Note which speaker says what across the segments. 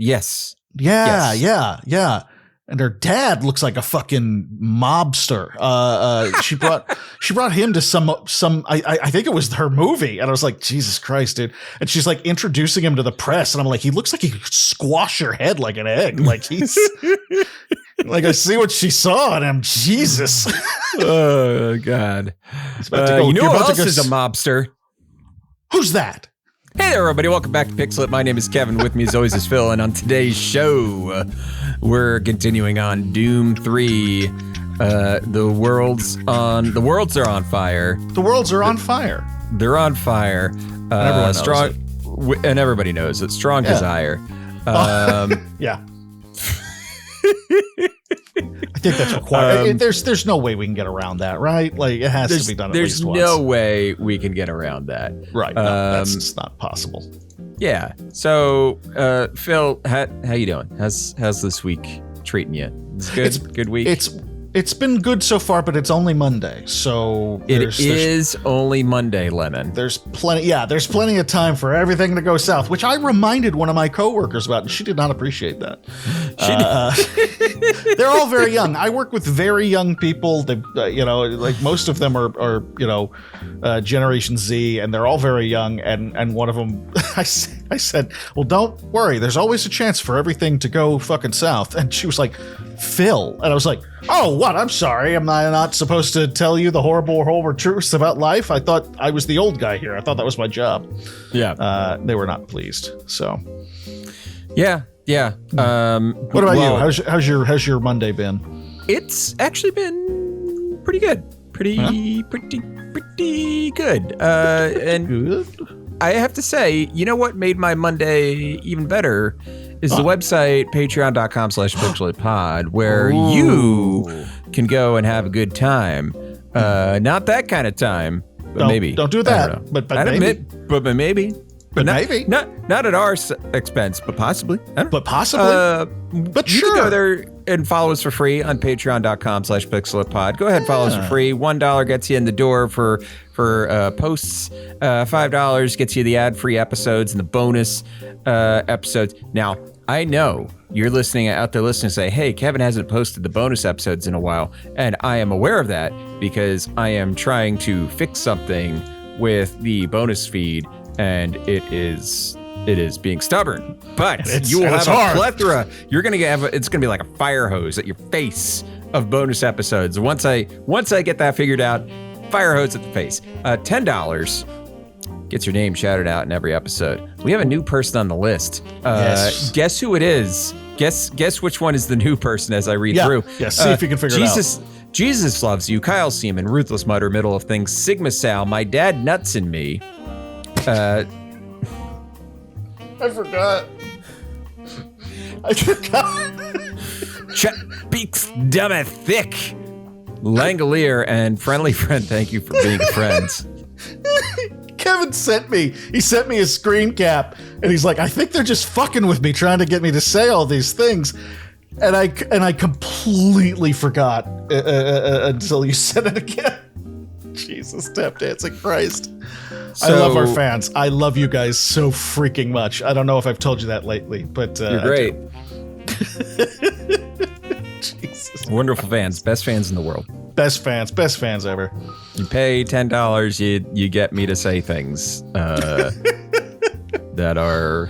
Speaker 1: Yes.
Speaker 2: Yeah,
Speaker 1: Yes.
Speaker 2: yeah. And her dad looks like a fucking mobster. She brought him to some. I think it was her movie, and I was like, Jesus Christ, dude! And she's like introducing him to the press, and I'm like, he looks like he could squash your head like an egg. Like he's like, I see what she saw in him. Jesus.
Speaker 1: Oh God. You know who else is a mobster?
Speaker 2: Who's that?
Speaker 1: Hey there, everybody. Welcome back to Pixel. My name is Kevin. With me, as always, is Phil. And on today's show, we're continuing on Doom 3. The worlds are on fire.
Speaker 2: The worlds are on fire.
Speaker 1: They're on fire.
Speaker 2: Everyone
Speaker 1: strong,
Speaker 2: knows it.
Speaker 1: And everybody knows it. Strong desire.
Speaker 2: Yeah. I think that's required. There's no way we can get around that, right? Like it has to be done at least once.
Speaker 1: There's no way we can get around that.
Speaker 2: Right. No, that's just not possible.
Speaker 1: Yeah. So, Phil, how you doing? How's this week treating you? It's good. Good week.
Speaker 2: It's been good so far, but it's only Monday, so
Speaker 1: there's only Monday, Lemon.
Speaker 2: There's plenty of time for everything to go south, which I reminded one of my coworkers about, and she did not appreciate that. They're all very young. I work with very young people. They, like most of them are Generation Z, and they're all very young. And one of them, I said, well, don't worry. There's always a chance for everything to go fucking south. And she was like, Phil, and I was like, oh, what? I'm sorry. Am I not supposed to tell you the horrible truths about life? I thought I was the old guy here. I thought that was my job.
Speaker 1: Yeah.
Speaker 2: They were not pleased. So.
Speaker 1: Yeah.
Speaker 2: What about you? How's your Monday been?
Speaker 1: It's actually been pretty good. Pretty good. And
Speaker 2: good.
Speaker 1: I have to say, you know what made my Monday even better is the website patreon.com/pixelatpod, where you can go and have a good time. Not that kind of time, but maybe.
Speaker 2: Don't do that. But maybe.
Speaker 1: But maybe.
Speaker 2: But maybe.
Speaker 1: Not at our expense, but possibly.
Speaker 2: But possibly. But
Speaker 1: you
Speaker 2: sure.
Speaker 1: can go there and follow us for free on patreon.com/pixelatpod. Go ahead and follow us for free. $1 gets you in the door for posts. $5 gets you the ad-free episodes and the bonus episodes. Now, I know you're out there listening and say, hey, Kevin hasn't posted the bonus episodes in a while. And I am aware of that because I am trying to fix something with the bonus feed, and it is being stubborn. But you will have a plethora. You're going to it's going to be like a fire hose at your face of bonus episodes. Once I get that figured out, fire hose at the face. $10 gets your name shouted out in every episode. We have a new person on the list.
Speaker 2: Yes.
Speaker 1: Guess who it is? Guess which one is the new person as I read through.
Speaker 2: Yeah, see if you can figure it out.
Speaker 1: Jesus Loves You, Kyle Seaman, Ruthless Mutter, Middle of Things, Sigma Sal, My Dad Nuts and Me.
Speaker 2: I forgot.
Speaker 1: Chet Beaks Dumb Thick, Langolier, and Friendly Friend. Thank you for being friends.
Speaker 2: Kevin sent me a screen cap, and he's like, I think they're just fucking with me, trying to get me to say all these things. And I completely forgot until you said it again. Jesus, tap dancing Christ. I love our fans. I love you guys so freaking much. I don't know if I've told you that lately, but
Speaker 1: you're great.
Speaker 2: Jesus.
Speaker 1: Wonderful fans. Best fans in the world.
Speaker 2: Best fans ever.
Speaker 1: You pay $10, you get me to say things that are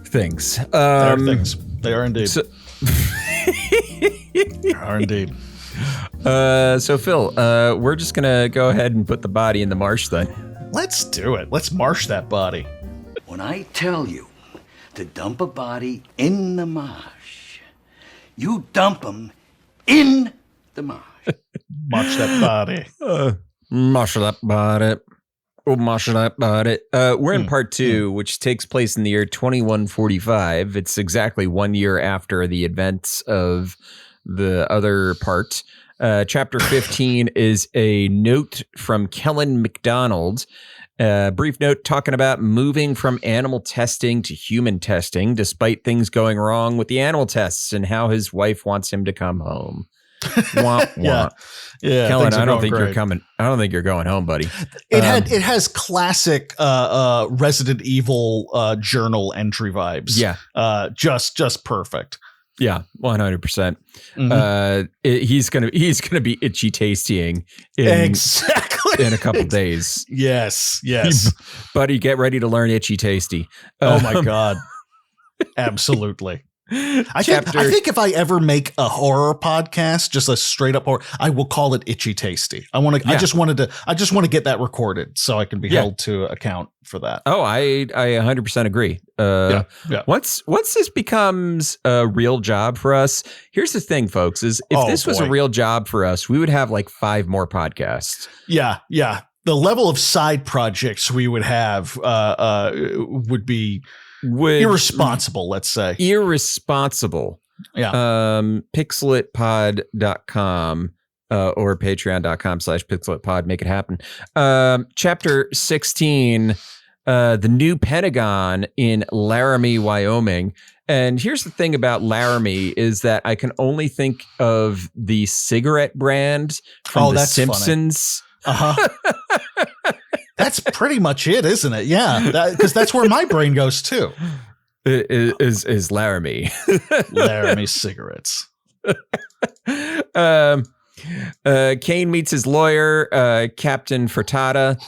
Speaker 1: things.
Speaker 2: They are things. They are indeed. They are indeed.
Speaker 1: So Phil, we're just gonna go ahead and put the body in the marsh then.
Speaker 2: Let's do it. Let's marsh that body.
Speaker 3: When I tell you to dump a body in the marsh, you dump them in the marsh.
Speaker 2: Marsh that body.
Speaker 1: Marsh that body. Oh, marsh that body. We're in part 2, which takes place in the year 2145. It's exactly 1 year after the events of the other part. Chapter 15 is a note from Kellen McDonald. Brief note talking about moving from animal testing to human testing, despite things going wrong with the animal tests, and how his wife wants him to come home. Wah, wah.
Speaker 2: Yeah,
Speaker 1: Kellen,
Speaker 2: things are
Speaker 1: I don't
Speaker 2: going
Speaker 1: think you're
Speaker 2: great.
Speaker 1: coming. I don't think you're going home, buddy.
Speaker 2: It has classic Resident Evil journal entry vibes.
Speaker 1: Yeah.
Speaker 2: Just perfect.
Speaker 1: Yeah, 100%. He's gonna be itchy tastying
Speaker 2: Exactly
Speaker 1: in a couple days.
Speaker 2: Yes.
Speaker 1: Buddy, get ready to learn itchy tasty.
Speaker 2: Oh my God. Absolutely. I think if I ever make a horror podcast, just a straight up horror, I will call it Itchy Tasty. I just want to get that recorded so I can be held to account for that.
Speaker 1: Oh, I 100% agree. Once this becomes a real job for us, here's the thing, folks, is if this was a real job for us, we would have like 5 more podcasts.
Speaker 2: Yeah. The level of side projects we would have would be irresponsible, let's say.
Speaker 1: Irresponsible.
Speaker 2: Yeah.
Speaker 1: Pixelatpod.com or patreon.com/pixelatpod. Make it happen. Chapter 16, the new Pentagon in Laramie, Wyoming. And here's the thing about Laramie is that I can only think of the cigarette brand from The Simpsons.
Speaker 2: Uh-huh. That's pretty much it, isn't it? Yeah, because that's where my brain goes too.
Speaker 1: Is Laramie.
Speaker 2: Laramie cigarettes.
Speaker 1: Kane meets his lawyer, Captain Furtada,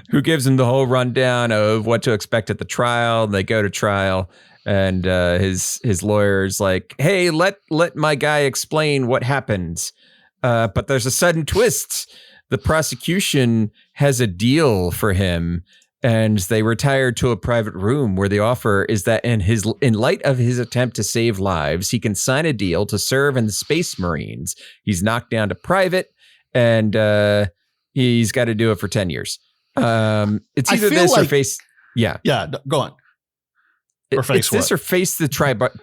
Speaker 1: who gives him the whole rundown of what to expect at the trial. They go to trial, and his lawyer's like, "Hey, let my guy explain what happened." But there's a sudden twist. The prosecution has a deal for him, and they retire to a private room where the offer is that in light of his attempt to save lives, he can sign a deal to serve in the Space Marines. He's knocked down to private, and he's got to do it for 10 years. It's either this or face. Yeah.
Speaker 2: Yeah. Go on. Or face
Speaker 1: it's this or face the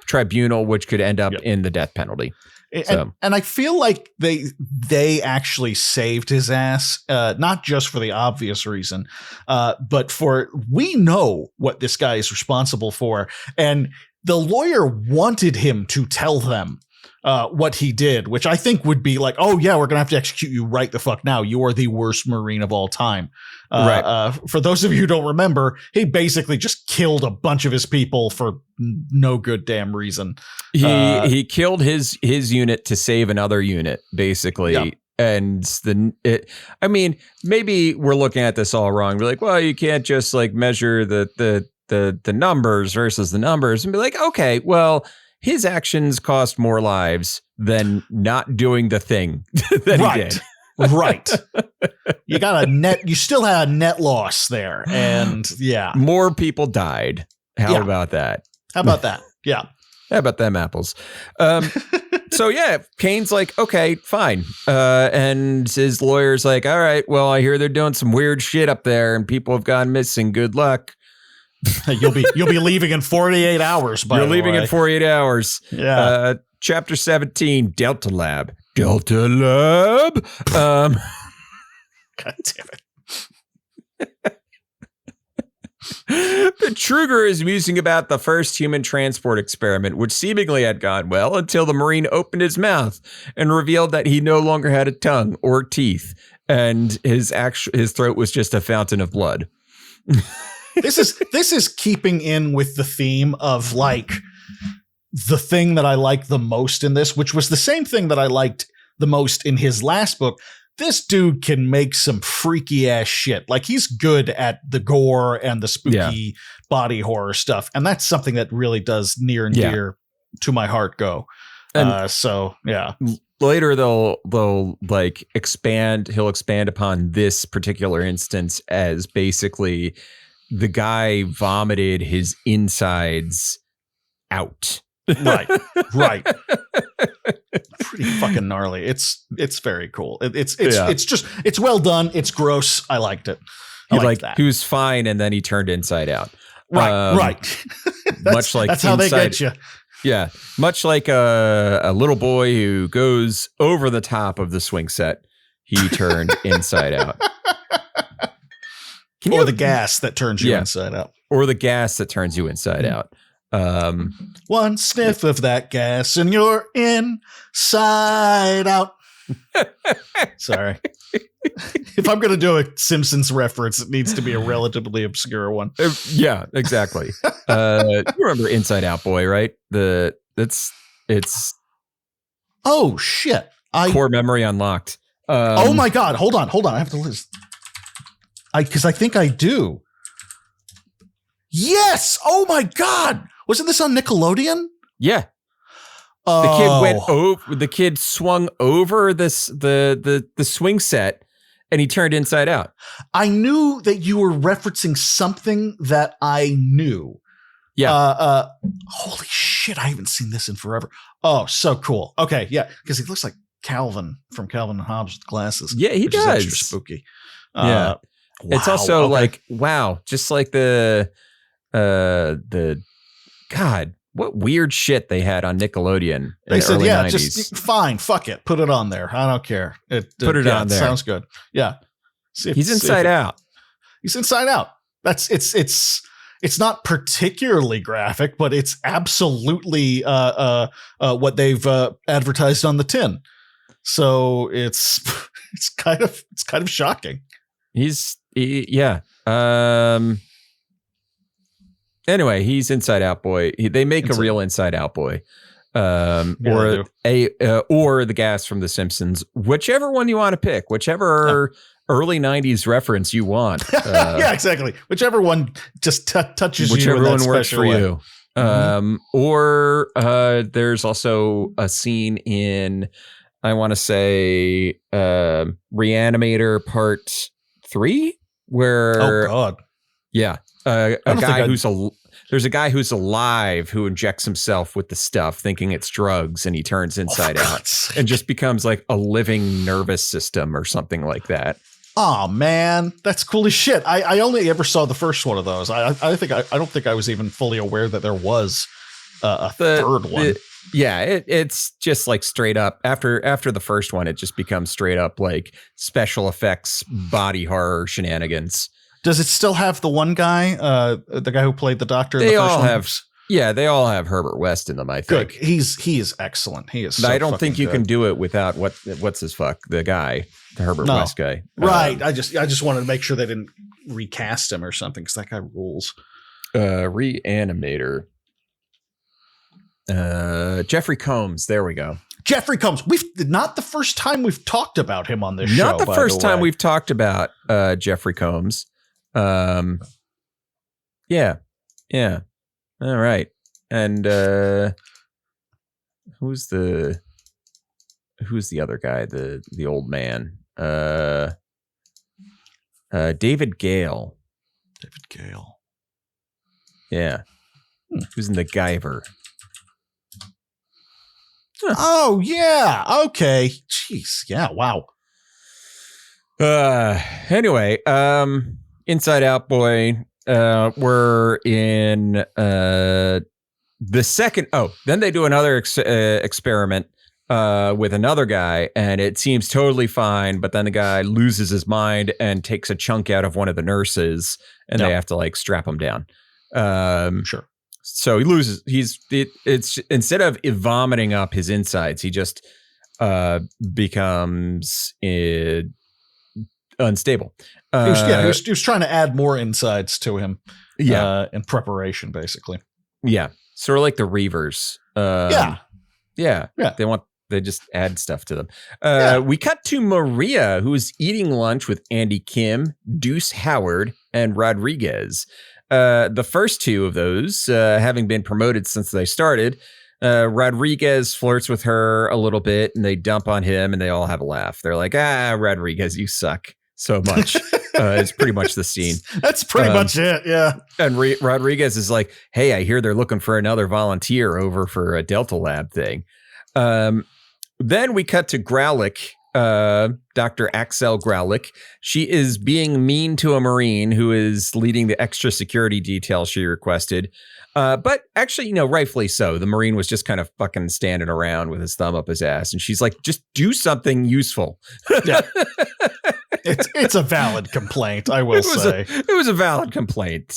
Speaker 1: tribunal, which could end up in the death penalty.
Speaker 2: And I feel like they actually saved his ass, not just for the obvious reason, but for we know what this guy is responsible for. And the lawyer wanted him to tell them what he did, which I think would be like, oh, yeah, we're going to have to execute you right the fuck now. You are the worst Marine of all time. Right. For those of you who don't remember, he basically just killed a bunch of his people for no good damn reason.
Speaker 1: He killed his unit to save another unit, basically. Yeah. And I mean, maybe we're looking at this all wrong. We're like, well, you can't just like measure the numbers versus the numbers and be like, okay, well, his actions cost more lives than not doing the thing that he did.
Speaker 2: Right. You still had a net loss there. And yeah.
Speaker 1: More people died. How about that?
Speaker 2: How about that? Yeah.
Speaker 1: How about them apples? So yeah, Kane's like, okay, fine. And his lawyer's like, all right, well, I hear they're doing some weird shit up there and people have gone missing. Good luck.
Speaker 2: You'll be leaving in 48 hours.
Speaker 1: You're leaving in 48 hours.
Speaker 2: Yeah.
Speaker 1: Chapter 17, Delta Lab. Delta Lab.
Speaker 2: God damn it.
Speaker 1: Truger is musing about the first human transport experiment, which seemingly had gone well until the Marine opened his mouth and revealed that he no longer had a tongue or teeth, and his throat was just a fountain of blood.
Speaker 2: This is keeping in with the theme of like the thing that I like the most in this, which was the same thing that I liked the most in his last book. This dude can make some freaky ass shit. Like he's good at the gore and the spooky body horror stuff. And that's something that really does near and dear to my heart go. So yeah.
Speaker 1: Later they'll like he'll expand upon this particular instance as basically the guy vomited his insides out.
Speaker 2: Right. Pretty fucking gnarly. It's very cool. It's well done. It's gross. I liked it.
Speaker 1: He was fine, and then he turned inside out.
Speaker 2: Right.
Speaker 1: Much like
Speaker 2: that's how they get you.
Speaker 1: Yeah, much like a little boy who goes over the top of the swing set, he turned inside out.
Speaker 2: Or the gas that turns you inside out.
Speaker 1: Or the gas that turns you inside out.
Speaker 2: One sniff of that gas and you're inside out. Sorry. If I'm going to do a Simpsons reference, it needs to be a relatively obscure one.
Speaker 1: Yeah, exactly. You remember Inside Out Boy, right? It's
Speaker 2: oh shit!
Speaker 1: Core memory unlocked.
Speaker 2: Oh my god! Hold on. I have to list. Because I think I do. Yes! Oh my god! Wasn't this on Nickelodeon?
Speaker 1: Yeah. The kid went over. The kid swung over the swing set, and he turned inside out.
Speaker 2: I knew that you were referencing something that I knew.
Speaker 1: Yeah.
Speaker 2: Holy shit! I haven't seen this in forever. Oh, so cool. Okay, yeah, because he looks like Calvin from Calvin and Hobbes with glasses.
Speaker 1: Yeah, he does.
Speaker 2: Is extra spooky.
Speaker 1: Yeah.
Speaker 2: Wow,
Speaker 1: it's also like, wow, just like the God, what weird shit they had on Nickelodeon.
Speaker 2: They said,
Speaker 1: early
Speaker 2: yeah,
Speaker 1: 90s.
Speaker 2: just fine, fuck it, put it on there. I don't care.
Speaker 1: Put it on there.
Speaker 2: Sounds good. Yeah,
Speaker 1: He's inside out.
Speaker 2: He's inside out. It's not particularly graphic, but it's absolutely what they've advertised on the tin. So it's kind of shocking.
Speaker 1: Yeah. Anyway, he's Inside Out Boy. They make a real Inside Out Boy, or the gas from The Simpsons, whichever one you want to pick, whichever early '90s reference you want.
Speaker 2: Yeah, exactly. Whichever one just touches
Speaker 1: whichever
Speaker 2: you.
Speaker 1: Whichever one works for
Speaker 2: way.
Speaker 1: you. Or there's also a scene in, I want to say, Reanimator Part 3, where yeah, there's a guy who's alive who injects himself with the stuff thinking it's drugs, and he turns inside out and just becomes like a living nervous system or something like that.
Speaker 2: Oh man, that's cool as shit. I only ever saw the first one of those. I don't think I was even fully aware that there was a third one.
Speaker 1: It's just like straight up after the first one, it just becomes straight up like special effects body horror shenanigans.
Speaker 2: Does it still have the one guy, the guy who played the doctor?
Speaker 1: They
Speaker 2: in the first
Speaker 1: all
Speaker 2: one?
Speaker 1: have. Yeah, they all have Herbert West in them, I think.
Speaker 2: Good. He is excellent. He is. So
Speaker 1: I don't think you
Speaker 2: good.
Speaker 1: can do it without what's his fuck, the guy, the Herbert West guy.
Speaker 2: Right. I just wanted to make sure they didn't recast him or something, because that guy rules.
Speaker 1: Reanimator. Jeffrey Combs. There we go.
Speaker 2: Jeffrey Combs. Not the first time we've talked about him on this show.
Speaker 1: Not the first time we've talked about Jeffrey Combs. Yeah. All right. And who's the other guy? The old man. David Gale.
Speaker 2: David Gale.
Speaker 1: Yeah. Who's in the Guyver?
Speaker 2: Huh. Oh yeah. Okay. Jeez. Yeah. Wow.
Speaker 1: Anyway, Inside Out Boy. We're in the second. Oh, then they do another experiment with another guy, and it seems totally fine. But then the guy loses his mind and takes a chunk out of one of the nurses, and they have to like strap him down.
Speaker 2: Sure.
Speaker 1: So he loses. It's instead of vomiting up his insides, he just becomes unstable.
Speaker 2: He was trying to add more insides to him.
Speaker 1: Yeah,
Speaker 2: in preparation, basically.
Speaker 1: Yeah, sort of like the Reavers. Yeah. They just add stuff to them. We cut to Maria, who is eating lunch with Andy Kim, Deuce Howard, and Rodriguez. The first two of those having been promoted since they started. Rodriguez flirts with her a little bit, and they dump on him, and they all have a laugh. They're like, Rodriguez, you suck so much. It's pretty much the scene.
Speaker 2: That's pretty much it, yeah.
Speaker 1: And Rodriguez is like, hey, I hear they're looking for another volunteer over for a Delta Lab thing. Then we cut to Graulich, Dr. Axel Graulich. She is being mean to a Marine who is leading the extra security detail she requested. But actually, rightfully so. The Marine was just kind of fucking standing around with his thumb up his ass. And she's like, just do something useful.
Speaker 2: Yeah. It's a valid complaint, I will say.
Speaker 1: It was a valid complaint.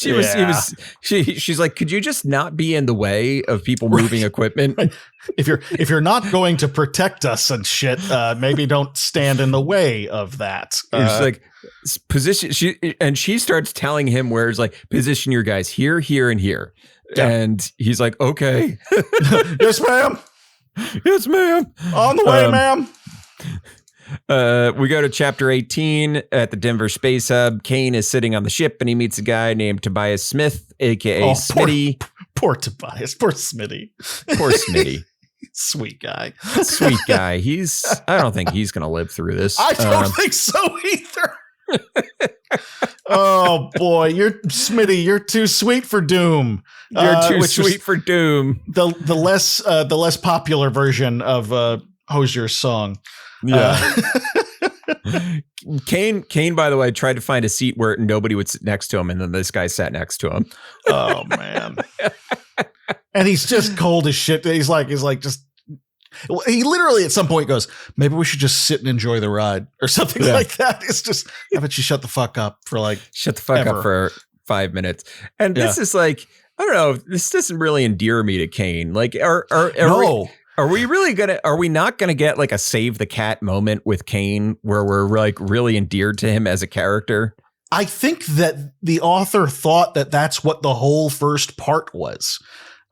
Speaker 1: She's like, could you just not be in the way of people moving equipment?
Speaker 2: Right. If you're not going to protect us and shit, maybe don't stand in the way of that.
Speaker 1: It's like position. She starts telling him where it's like, position your guys here, here, and here. Yeah. And he's like, okay.
Speaker 2: Yes, ma'am.
Speaker 1: Yes, ma'am.
Speaker 2: On the way, ma'am.
Speaker 1: We go to chapter 18 at the Denver Space Hub. Kane is sitting on the ship and he meets a guy named Tobias Smith, aka Smitty.
Speaker 2: Poor Tobias. Poor Smitty.
Speaker 1: Poor Smitty.
Speaker 2: Sweet guy.
Speaker 1: Sweet guy. I don't think he's going to live through this.
Speaker 2: I don't think so either. Oh boy, Smitty, you're too sweet for Doom.
Speaker 1: You're too sweet for Doom.
Speaker 2: The less popular version of Hosier's song.
Speaker 1: Yeah. Kane, by the way, tried to find a seat where nobody would sit next to him, and then this guy sat next to him.
Speaker 2: Oh man. And he's just cold as shit. He's like just he literally at some point goes, maybe we should just sit and enjoy the ride or something like that. It's just, how about you shut the fuck up for like
Speaker 1: shut the fuck up for 5 minutes. And this is like, I don't know, this doesn't really endear me to Kane. Like, are we not gonna get like a save the cat moment with Kane where we're like really endeared to him as a character?
Speaker 2: I think that the author thought that that's what the whole first part was.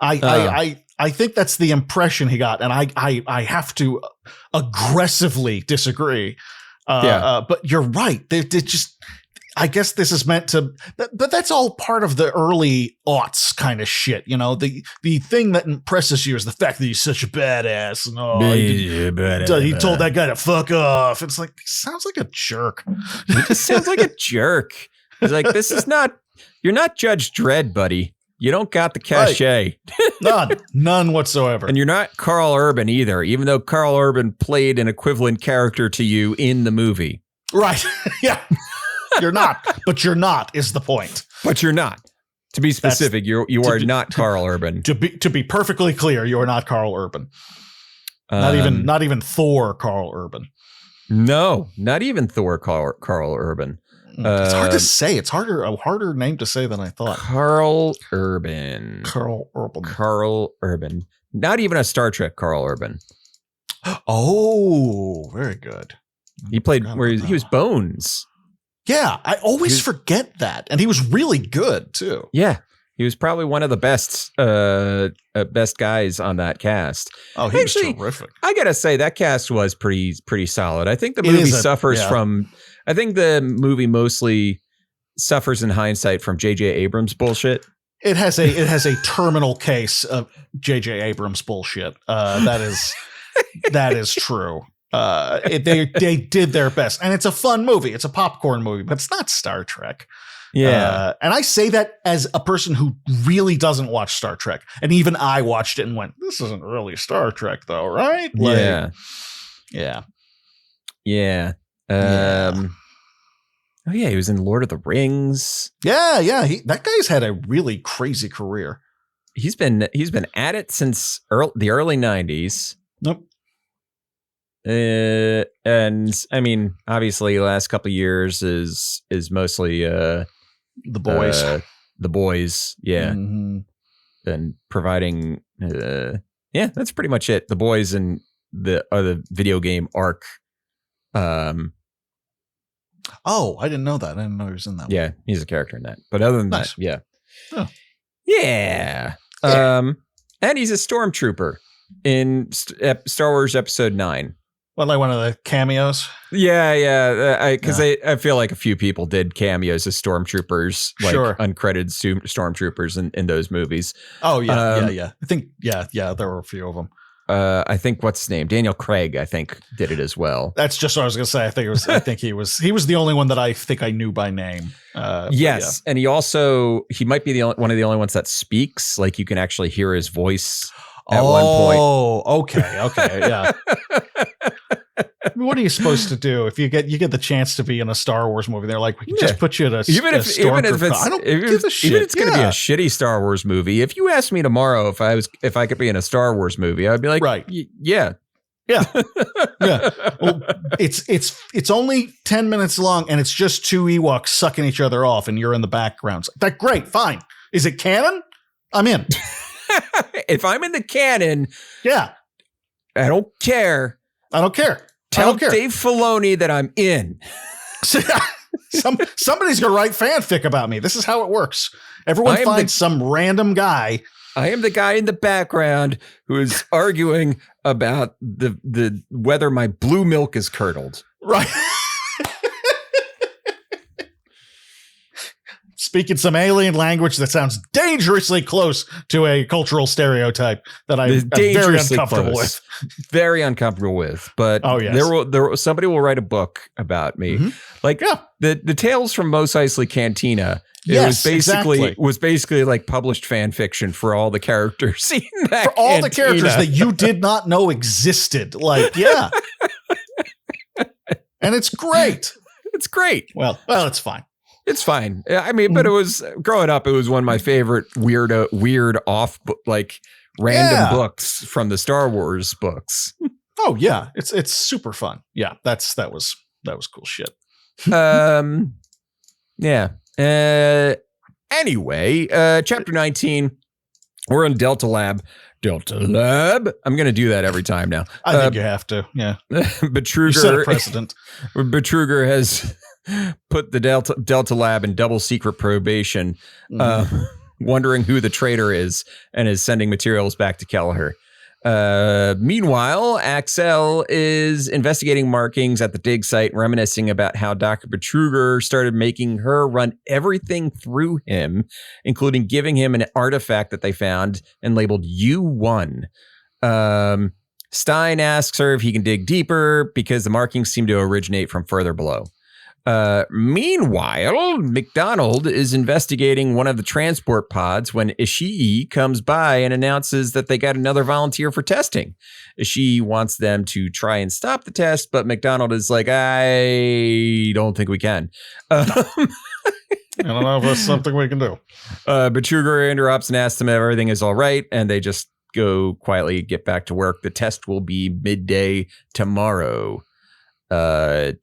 Speaker 2: I think that's the impression he got, and I have to aggressively disagree. But you're right. They just, I guess this is meant to, but that's all part of the early aughts kind of shit. You know, the thing that impresses you is the fact that he's such a badass. And he told that guy to fuck off. It's like, he sounds like a jerk.
Speaker 1: He just sounds like a jerk. He's like, you're not Judge Dredd, buddy. You don't got the cachet.
Speaker 2: Right. None whatsoever.
Speaker 1: And you're not Carl Urban either, even though Carl Urban played an equivalent character to you in the movie.
Speaker 2: Right. Yeah. You're not, but you're not is the point.
Speaker 1: But you're not. To be specific, you are not Carl Urban.
Speaker 2: To be perfectly clear, you are not Carl Urban. Not even Thor Carl Urban.
Speaker 1: No, not even Thor Carl Urban.
Speaker 2: It's hard to say. It's a harder name to say than I thought.
Speaker 1: Carl Urban.
Speaker 2: Carl Urban.
Speaker 1: Not even a Star Trek Carl Urban.
Speaker 2: Oh, very good.
Speaker 1: He played he was Bones.
Speaker 2: Yeah, I always forget that. And he was really good too.
Speaker 1: Yeah. He was probably one of the best guys on that cast.
Speaker 2: Oh, he was terrific.
Speaker 1: I gotta say that cast was pretty solid. I think the movie suffers from. I think the movie mostly suffers in hindsight from J.J. Abrams bullshit.
Speaker 2: It has a terminal case of J.J. Abrams bullshit. That is true. They did their best, and it's a fun movie. It's a popcorn movie, but it's not Star Trek.
Speaker 1: Yeah.
Speaker 2: And I say that as a person who really doesn't watch Star Trek. And even I watched it and went, this isn't really Star Trek though, right?
Speaker 1: Yeah. Oh yeah, he was in Lord of the Rings.
Speaker 2: Yeah. That guy's had a really crazy career.
Speaker 1: He's been at it since the early 90s.
Speaker 2: Nope.
Speaker 1: And I mean, obviously the last couple of years is mostly
Speaker 2: The Boys.
Speaker 1: The Boys, yeah.
Speaker 2: Mm-hmm.
Speaker 1: And providing that's pretty much it. The Boys and the other video game Arc.
Speaker 2: Oh, I didn't know that. I didn't know he was in that one.
Speaker 1: Yeah, he's a character in that. But other than that, yeah.
Speaker 2: Oh.
Speaker 1: Yeah. And he's a stormtrooper in Star Wars Episode 9.
Speaker 2: Well, like one of the cameos?
Speaker 1: Yeah. Because I feel like a few people did cameos as stormtroopers, like uncredited stormtroopers in those movies.
Speaker 2: Oh, yeah. I think, there were a few of them.
Speaker 1: I think what's his name? Daniel Craig, I think, did it as well.
Speaker 2: That's just what I was going to say. I think he was the only one that I think I knew by name.
Speaker 1: Yes. And he might be one of the only ones that speaks. Like you can actually hear his voice at one point.
Speaker 2: Oh, okay. Yeah. What are you supposed to do if you get the chance to be in a Star Wars movie? They're like, we can just put you in
Speaker 1: even if
Speaker 2: I don't give a shit.
Speaker 1: Even if it's going to be a shitty Star Wars movie. If you asked me tomorrow if I could be in a Star Wars movie, I'd be like,
Speaker 2: right,
Speaker 1: yeah,
Speaker 2: Yeah. Yeah. Well, it's only 10 minutes long, and it's just two Ewoks sucking each other off, and you're in the background. That's great. Fine. Is it canon? I'm in.
Speaker 1: If I'm in the canon,
Speaker 2: Yeah.
Speaker 1: I don't care.
Speaker 2: I don't care.
Speaker 1: Tell Dave Filoni that I'm in.
Speaker 2: Somebody's going to write fanfic about me. This is how it works. Everyone finds some random guy.
Speaker 1: I am the guy in the background who is arguing about the whether my blue milk is curdled.
Speaker 2: Right. Speaking some alien language that sounds dangerously close to a cultural stereotype that I'm very uncomfortable with.
Speaker 1: Very uncomfortable with. But somebody will write a book about me. Mm-hmm. Like the Tales from Mos Eisley Cantina. It was basically like published fan fiction for all the characters in that
Speaker 2: for all cantina. The characters that you did not know existed. Like, yeah. And it's great.
Speaker 1: It's great.
Speaker 2: Well, it's fine.
Speaker 1: It's fine. I mean, but it was growing up. It was one of my favorite weird off random books from the Star Wars books.
Speaker 2: Oh yeah, it's super fun. Yeah, that was cool shit.
Speaker 1: Yeah. Anyway, chapter 19. We're in Delta Lab. Delta Lab. I'm going to do that every time now.
Speaker 2: I think you have to. Yeah.
Speaker 1: Betruger,
Speaker 2: you set a precedent.
Speaker 1: Betruger has put the Delta Lab in double secret probation, wondering who the traitor is, and is sending materials back to Kelleher. Meanwhile, Axel is investigating markings at the dig site, reminiscing about how Dr. Betruger started making her run everything through him, including giving him an artifact that they found and labeled U1. Stein asks her if he can dig deeper because the markings seem to originate from further below. Meanwhile, McDonald is investigating one of the transport pods when Ishii comes by and announces that they got another volunteer for testing. Ishii wants them to try and stop the test, but McDonald is like, I don't think we can.
Speaker 2: I don't know if that's something we can do.
Speaker 1: Betruger interrupts and asks them if everything is all right, and they just go quietly get back to work. The test will be midday tomorrow.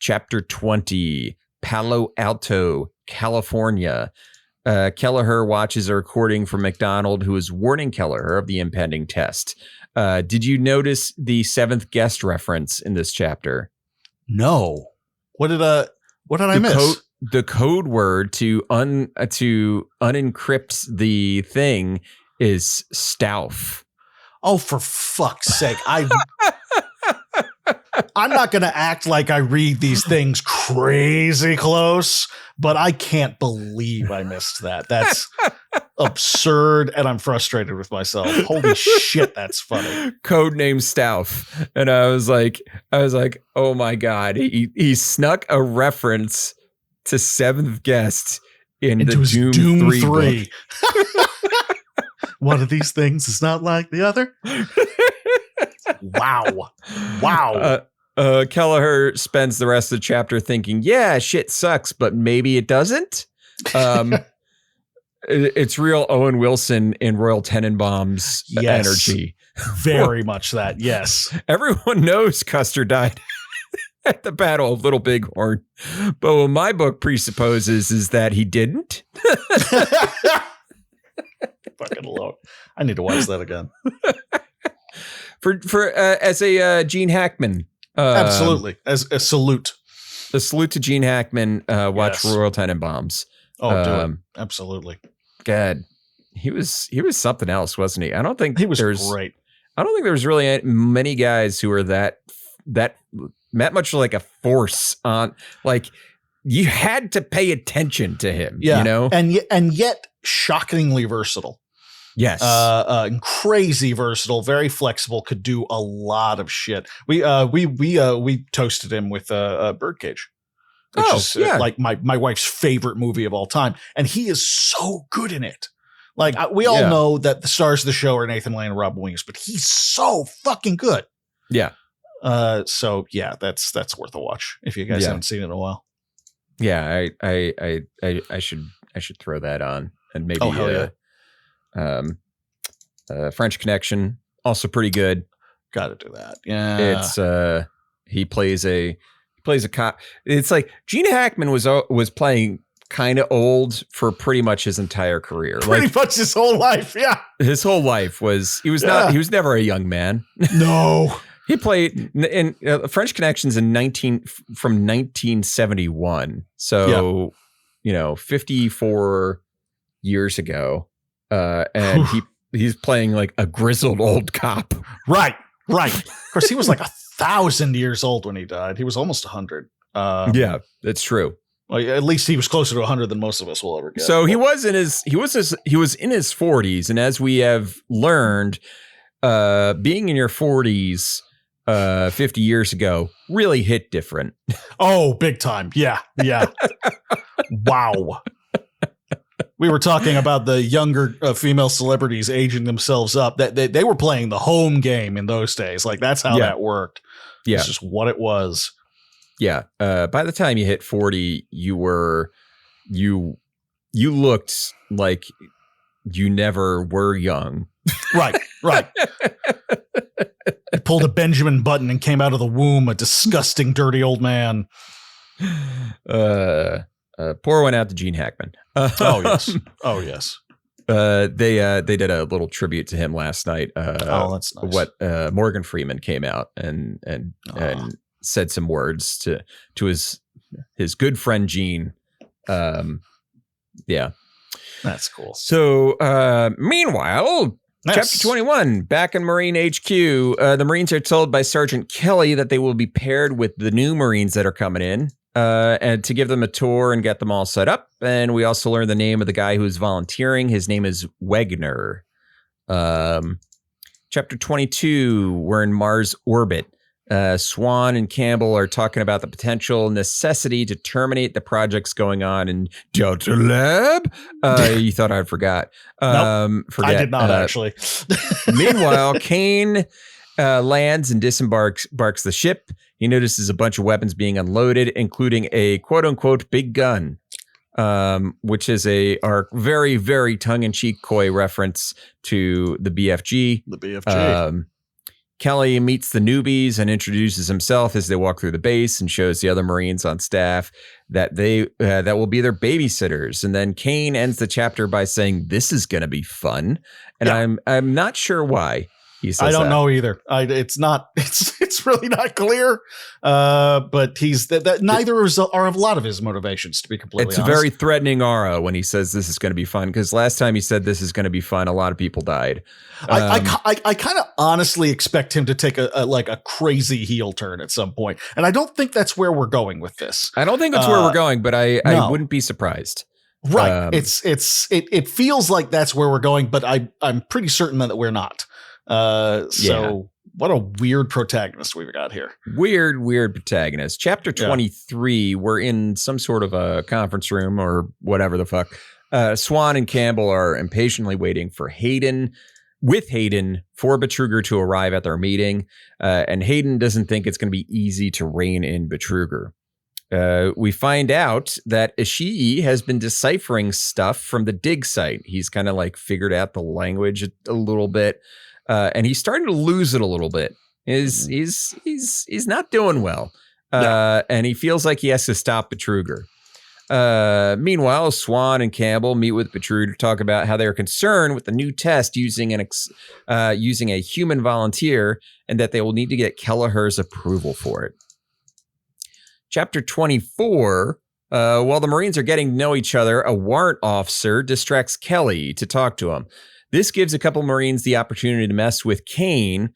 Speaker 1: Chapter 20, Palo Alto, California. Kelleher watches a recording from McDonald, who is warning Kelleher of the impending test. Did you notice the seventh guest reference in this chapter?
Speaker 2: No. What did I miss?
Speaker 1: The code word to unencrypt the thing is Stauf.
Speaker 2: Oh, for fuck's sake. I'm not going to act like I read these things crazy close, but I can't believe I missed that. That's absurd, and I'm frustrated with myself. Holy shit, that's funny.
Speaker 1: Codename Stauf. And I was like, oh my God. He snuck a reference to seventh guest into the Doom 3.
Speaker 2: One of these things is not like the other. Wow.
Speaker 1: Kelleher spends the rest of the chapter thinking, yeah, shit sucks, but maybe it doesn't. It's real Owen Wilson in Royal Tenenbaum's energy.
Speaker 2: Very much that, yes.
Speaker 1: Everyone knows Custer died at the Battle of Little Bighorn, but what my book presupposes is that he didn't.
Speaker 2: Fucking Lord. I need to watch that again.
Speaker 1: For as a Gene Hackman.
Speaker 2: Absolutely. As a salute.
Speaker 1: A salute to Gene Hackman. Watch Royal Tenenbaums.
Speaker 2: Oh, do it. Absolutely.
Speaker 1: God. He was something else, wasn't he? I don't think
Speaker 2: he was great.
Speaker 1: I don't think there was really many guys who were that much like a force on, like, you had to pay attention to him, you know?
Speaker 2: And yet shockingly versatile.
Speaker 1: Yes.
Speaker 2: Crazy versatile, very flexible, could do a lot of shit. We toasted him with Birdcage, which is like my wife's favorite movie of all time. And he is so good in it. Like, we all know that the stars of the show are Nathan Lane and Robin Williams, but he's so fucking good.
Speaker 1: Yeah.
Speaker 2: So yeah, that's worth a watch if you guys haven't seen it in a while.
Speaker 1: Yeah, I should throw that on, and maybe French Connection, also pretty good.
Speaker 2: Got to do that. Yeah.
Speaker 1: It's he plays a cop. It's like Gene Hackman was playing kind of old for pretty much his entire career.
Speaker 2: Pretty much his whole life. Yeah.
Speaker 1: His whole life he was never a young man.
Speaker 2: No.
Speaker 1: He played in French Connections from 1971. So, 54 years ago. And he's playing like a grizzled old cop.
Speaker 2: Right. Of course, he was like 1,000 years old when he died. He was almost 100.
Speaker 1: Yeah, that's true.
Speaker 2: Well, at least he was closer to 100 than most of us will ever get.
Speaker 1: So he was in his 40s, and as we have learned, being in your 40s 50 years ago really hit different.
Speaker 2: Oh, big time. Yeah. Wow. We were talking about the younger female celebrities aging themselves up. That they were playing the home game in those days. Like that's how that worked.
Speaker 1: Yeah.
Speaker 2: It's just what it was.
Speaker 1: Yeah. By the time you hit 40, you looked like you never were young.
Speaker 2: Right. He pulled a Benjamin Button and came out of the womb a disgusting, dirty old man.
Speaker 1: Pour one out to Gene Hackman.
Speaker 2: Oh yes.
Speaker 1: They did a little tribute to him last night.
Speaker 2: That's nice.
Speaker 1: What Morgan Freeman came out and said some words to his good friend Gene. Yeah,
Speaker 2: that's cool.
Speaker 1: So meanwhile, Chapter 21, back in Marine HQ, the Marines are told by Sergeant Kelly that they will be paired with the new Marines that are coming in, and to give them a tour and get them all set up. And we also learn the name of the guy who's volunteering. His name is Wegner. Chapter 22, we're in Mars orbit. Swan and Campbell are talking about the potential necessity to terminate the projects going on in Delta Lab. You thought I forgot.
Speaker 2: Nope,
Speaker 1: forget.
Speaker 2: I did not actually.
Speaker 1: Meanwhile, Kane lands and disembarks the ship. He notices a bunch of weapons being unloaded, including a quote unquote big gun, which is our very, very tongue-in-cheek coy reference to the BFG.
Speaker 2: The BFG.
Speaker 1: Kelly meets the newbies and introduces himself as they walk through the base and shows the other Marines on staff that that will be their babysitters. And then Kane ends the chapter by saying, "This is going to be fun." And I'm not sure why he says
Speaker 2: I don't
Speaker 1: that.
Speaker 2: know either. It's really not clear. But he's that neither are a lot of his motivations, to be completely honest.
Speaker 1: It's a very threatening aura when he says this is going to be fun, because last time he said this is going to be fun, a lot of people died.
Speaker 2: I kind of honestly expect him to take a crazy heel turn at some point, and I don't think that's where we're going with this.
Speaker 1: I don't think that's where we're going, but I wouldn't be surprised.
Speaker 2: Right? It feels like that's where we're going, but I'm pretty certain that we're not. What a weird protagonist we've got here.
Speaker 1: Weird protagonist. Chapter 23, we're in some sort of a conference room or whatever the fuck. Swan and Campbell are impatiently waiting for Hayden for Betruger to arrive at their meeting. And Hayden doesn't think it's going to be easy to rein in Betruger. We find out that Ishii has been deciphering stuff from the dig site. He's kind of like figured out the language a little bit. And he's starting to lose it a little bit. He's not doing well. And he feels like he has to stop Betruger. Meanwhile, Swan and Campbell meet with Betruger to talk about how they're concerned with the new test using a human volunteer, and that they will need to get Kelleher's approval for it. Chapter 24, while the Marines are getting to know each other, a warrant officer distracts Kelly to talk to him. This gives a couple Marines the opportunity to mess with Kane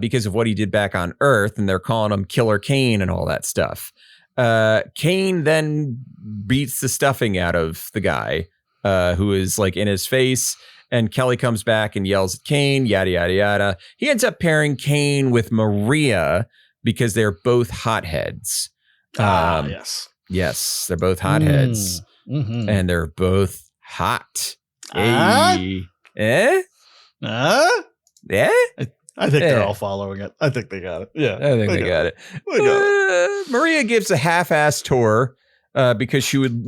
Speaker 1: because of what he did back on Earth, and they're calling him Killer Kane and all that stuff. Kane then beats the stuffing out of the guy who is like in his face, and Kelly comes back and yells at Kane, yada, yada, yada. He ends up pairing Kane with Maria because they're both hotheads.
Speaker 2: Yes.
Speaker 1: Yes, they're both hotheads, and they're both hot. Hey. Yeah.
Speaker 2: I think they're all following it. I think they got it. Yeah.
Speaker 1: I think they got it. Maria gives a half-assed tour because she would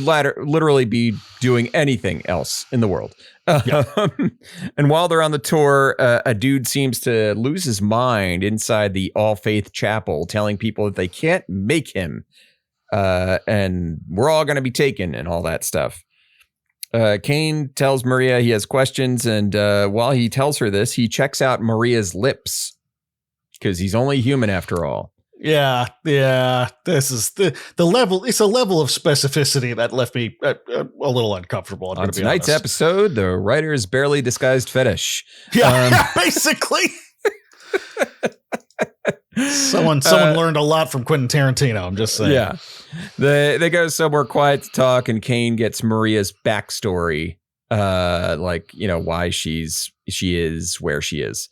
Speaker 1: literally be doing anything else in the world. And while they're on the tour, a dude seems to lose his mind inside the All Faith Chapel, telling people that they can't make him, and we're all going to be taken and all that stuff. Kane tells Maria he has questions, and while he tells her this, he checks out Maria's lips because he's only human after all.
Speaker 2: Yeah. This is the level. It's a level of specificity that left me a little uncomfortable.
Speaker 1: On tonight's episode, the writer's barely disguised fetish.
Speaker 2: Yeah, basically. Someone learned a lot from Quentin Tarantino. I'm just saying.
Speaker 1: Yeah, they go somewhere quiet to talk, and Kane gets Maria's backstory, why she is where she is.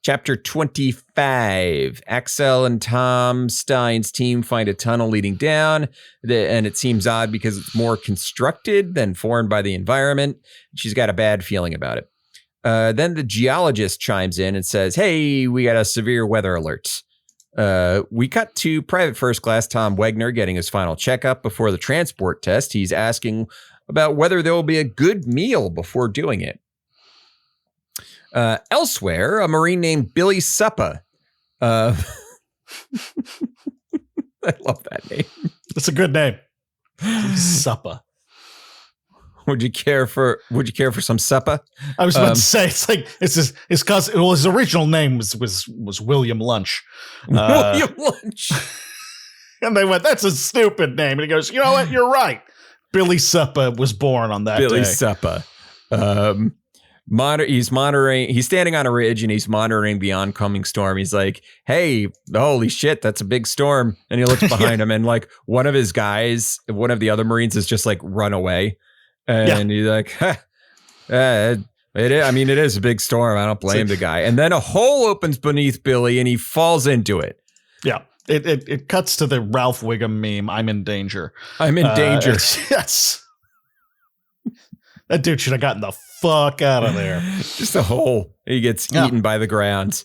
Speaker 1: Chapter 25, Axel and Tom Stein's team find a tunnel leading down, and it seems odd because it's more constructed than formed by the environment. She's got a bad feeling about it. Then the geologist chimes in and says, hey, we got a severe weather alert. We cut to Private First Class Tom Wegner getting his final checkup before the transport test. He's asking about whether there will be a good meal before doing it. Elsewhere, a Marine named Billy Suppa. I love that name.
Speaker 2: It's a good name. Suppa.
Speaker 1: Would you care for some suppa?
Speaker 2: I was about to say it's cause his original name was William Lunch.
Speaker 1: William Lunch.
Speaker 2: And they went, that's a stupid name. And he goes, you know what? You're right. Billy Suppa was born on that
Speaker 1: Billy
Speaker 2: day.
Speaker 1: Suppa. He's monitoring. He's standing on a ridge and he's monitoring the oncoming storm. He's like, "Hey, holy shit, that's a big storm!" And he looks behind him, and like one of his guys, one of the other Marines, is just like run away, and he's like, it is a big storm. I don't blame the guy. And then a hole opens beneath Billy, and he falls into it.
Speaker 2: Yeah, it cuts to the Ralph Wiggum meme. I'm in danger.
Speaker 1: I'm in danger.
Speaker 2: Yes. That dude should have gotten the fuck out of there.
Speaker 1: Just a hole. He gets eaten by the ground.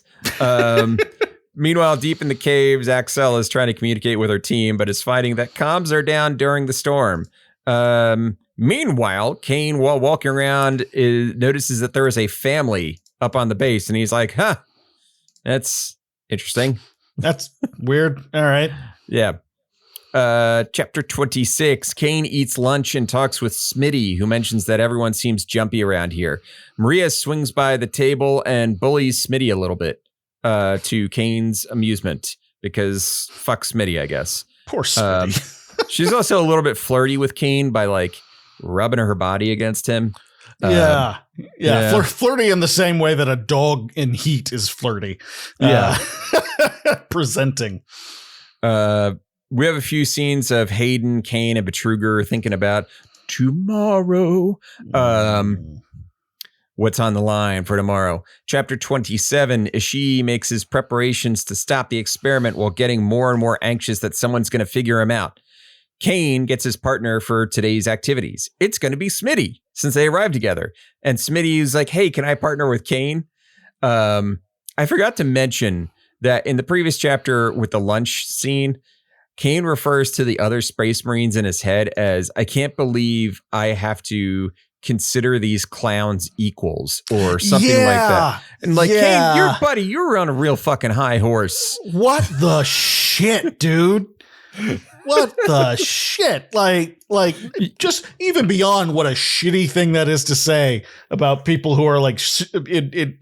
Speaker 1: Meanwhile, deep in the caves, Axel is trying to communicate with her team, but is finding that comms are down during the storm. Meanwhile, Kane, while walking around, notices that there is a family up on the base, and he's like, that's interesting.
Speaker 2: That's weird. All right.
Speaker 1: Yeah. Chapter 26, Kane eats lunch and talks with Smitty, who mentions that everyone seems jumpy around here. Maria swings by the table and bullies Smitty a little bit, to Kane's amusement, because fuck Smitty, I guess.
Speaker 2: Poor Smitty.
Speaker 1: She's also a little bit flirty with Kane by like rubbing her body against him.
Speaker 2: Flirty in the same way that a dog in heat is flirty. Presenting.
Speaker 1: We have a few scenes of Hayden, Kane, and Betruger thinking about tomorrow. What's on the line for tomorrow? Chapter 27, Ishii makes his preparations to stop the experiment while getting more and more anxious that someone's going to figure him out. Kane gets his partner for today's activities. It's going to be Smitty, since they arrived together. And Smitty is like, hey, can I partner with Kane? I forgot to mention that in the previous chapter with the lunch scene, Kane refers to the other Space Marines in his head as, I can't believe I have to consider these clowns equals or something like that. And like, Kane, you're on a real fucking high horse.
Speaker 2: What the shit, dude? What the shit? Like, just even beyond what a shitty thing that is to say about people who are like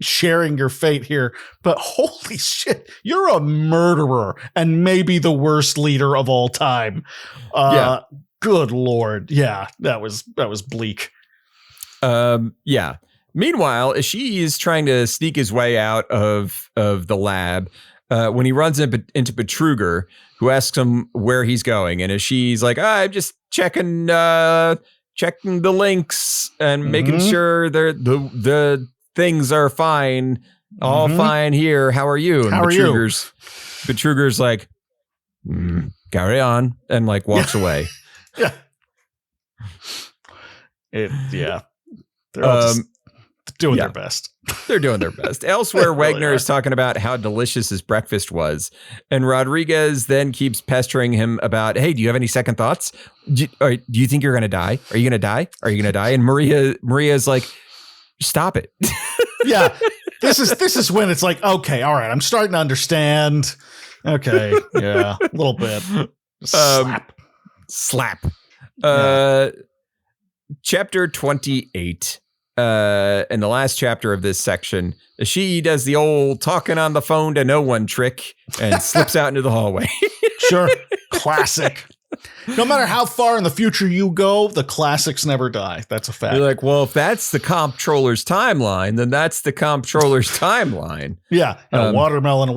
Speaker 2: sharing your fate here. But holy shit, you're a murderer and maybe the worst leader of all time. Good Lord. Yeah, that was bleak.
Speaker 1: Meanwhile, Ishii is trying to sneak his way out of the lab when he runs into Betruger, who asks him where he's going. And Ishii's like, I'm just checking the links and making sure the things are fine. All fine here. How are you? And Betruger's like, carry on, and like walks away.
Speaker 2: Yeah. They're all just doing their best.
Speaker 1: They're doing their best. Elsewhere,
Speaker 2: Really
Speaker 1: Wagner is talking about how delicious his breakfast was. And Rodriguez then keeps pestering him about, hey, do you have any second thoughts? Do you think you're going to die? Are you going to die? Are you going to die? And Maria's like, stop it.
Speaker 2: Yeah. This is when it's like, okay, all right, I'm starting to understand. Okay. Yeah. A little bit.
Speaker 1: Slap. Chapter 28. In the last chapter of this section, she does the old talking on the phone to no one trick and slips out into the hallway.
Speaker 2: Sure. Classic. No matter how far in the future you go, the classics never die. That's a fact.
Speaker 1: You're like, well, if that's the comptroller's timeline, then that's the comptroller's timeline.
Speaker 2: Yeah. Watermelon.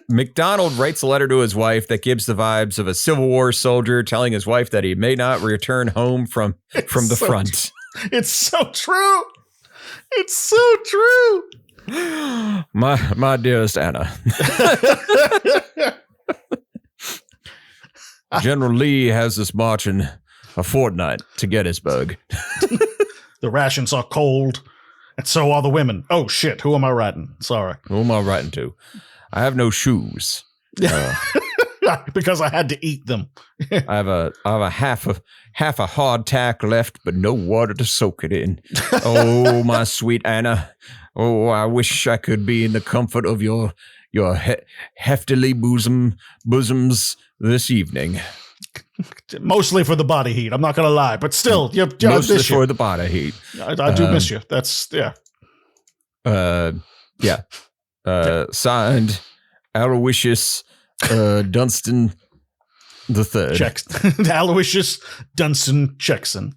Speaker 1: McDonald writes a letter to his wife that gives the vibes of a Civil War soldier telling his wife that he may not return home from the front.
Speaker 2: It's so true. It's so true.
Speaker 1: My dearest Anna. General Lee has us marching a fortnight to Gettysburg.
Speaker 2: The rations are cold, and so are the women. Oh, shit. Who am I writing? Sorry.
Speaker 1: Who am I writing to? I have no shoes.
Speaker 2: Because I had to eat them.
Speaker 1: I have a half a hardtack left, but no water to soak it in. Oh, my sweet Anna. Oh, I wish I could be in the comfort of your heftily bosoms this evening.
Speaker 2: Mostly for the body heat. I'm not going to lie, but still,
Speaker 1: mostly for the body heat.
Speaker 2: I do miss you. That's
Speaker 1: Signed, Aloysius Dunstan the Third.
Speaker 2: Aloysius Dunstan Jackson.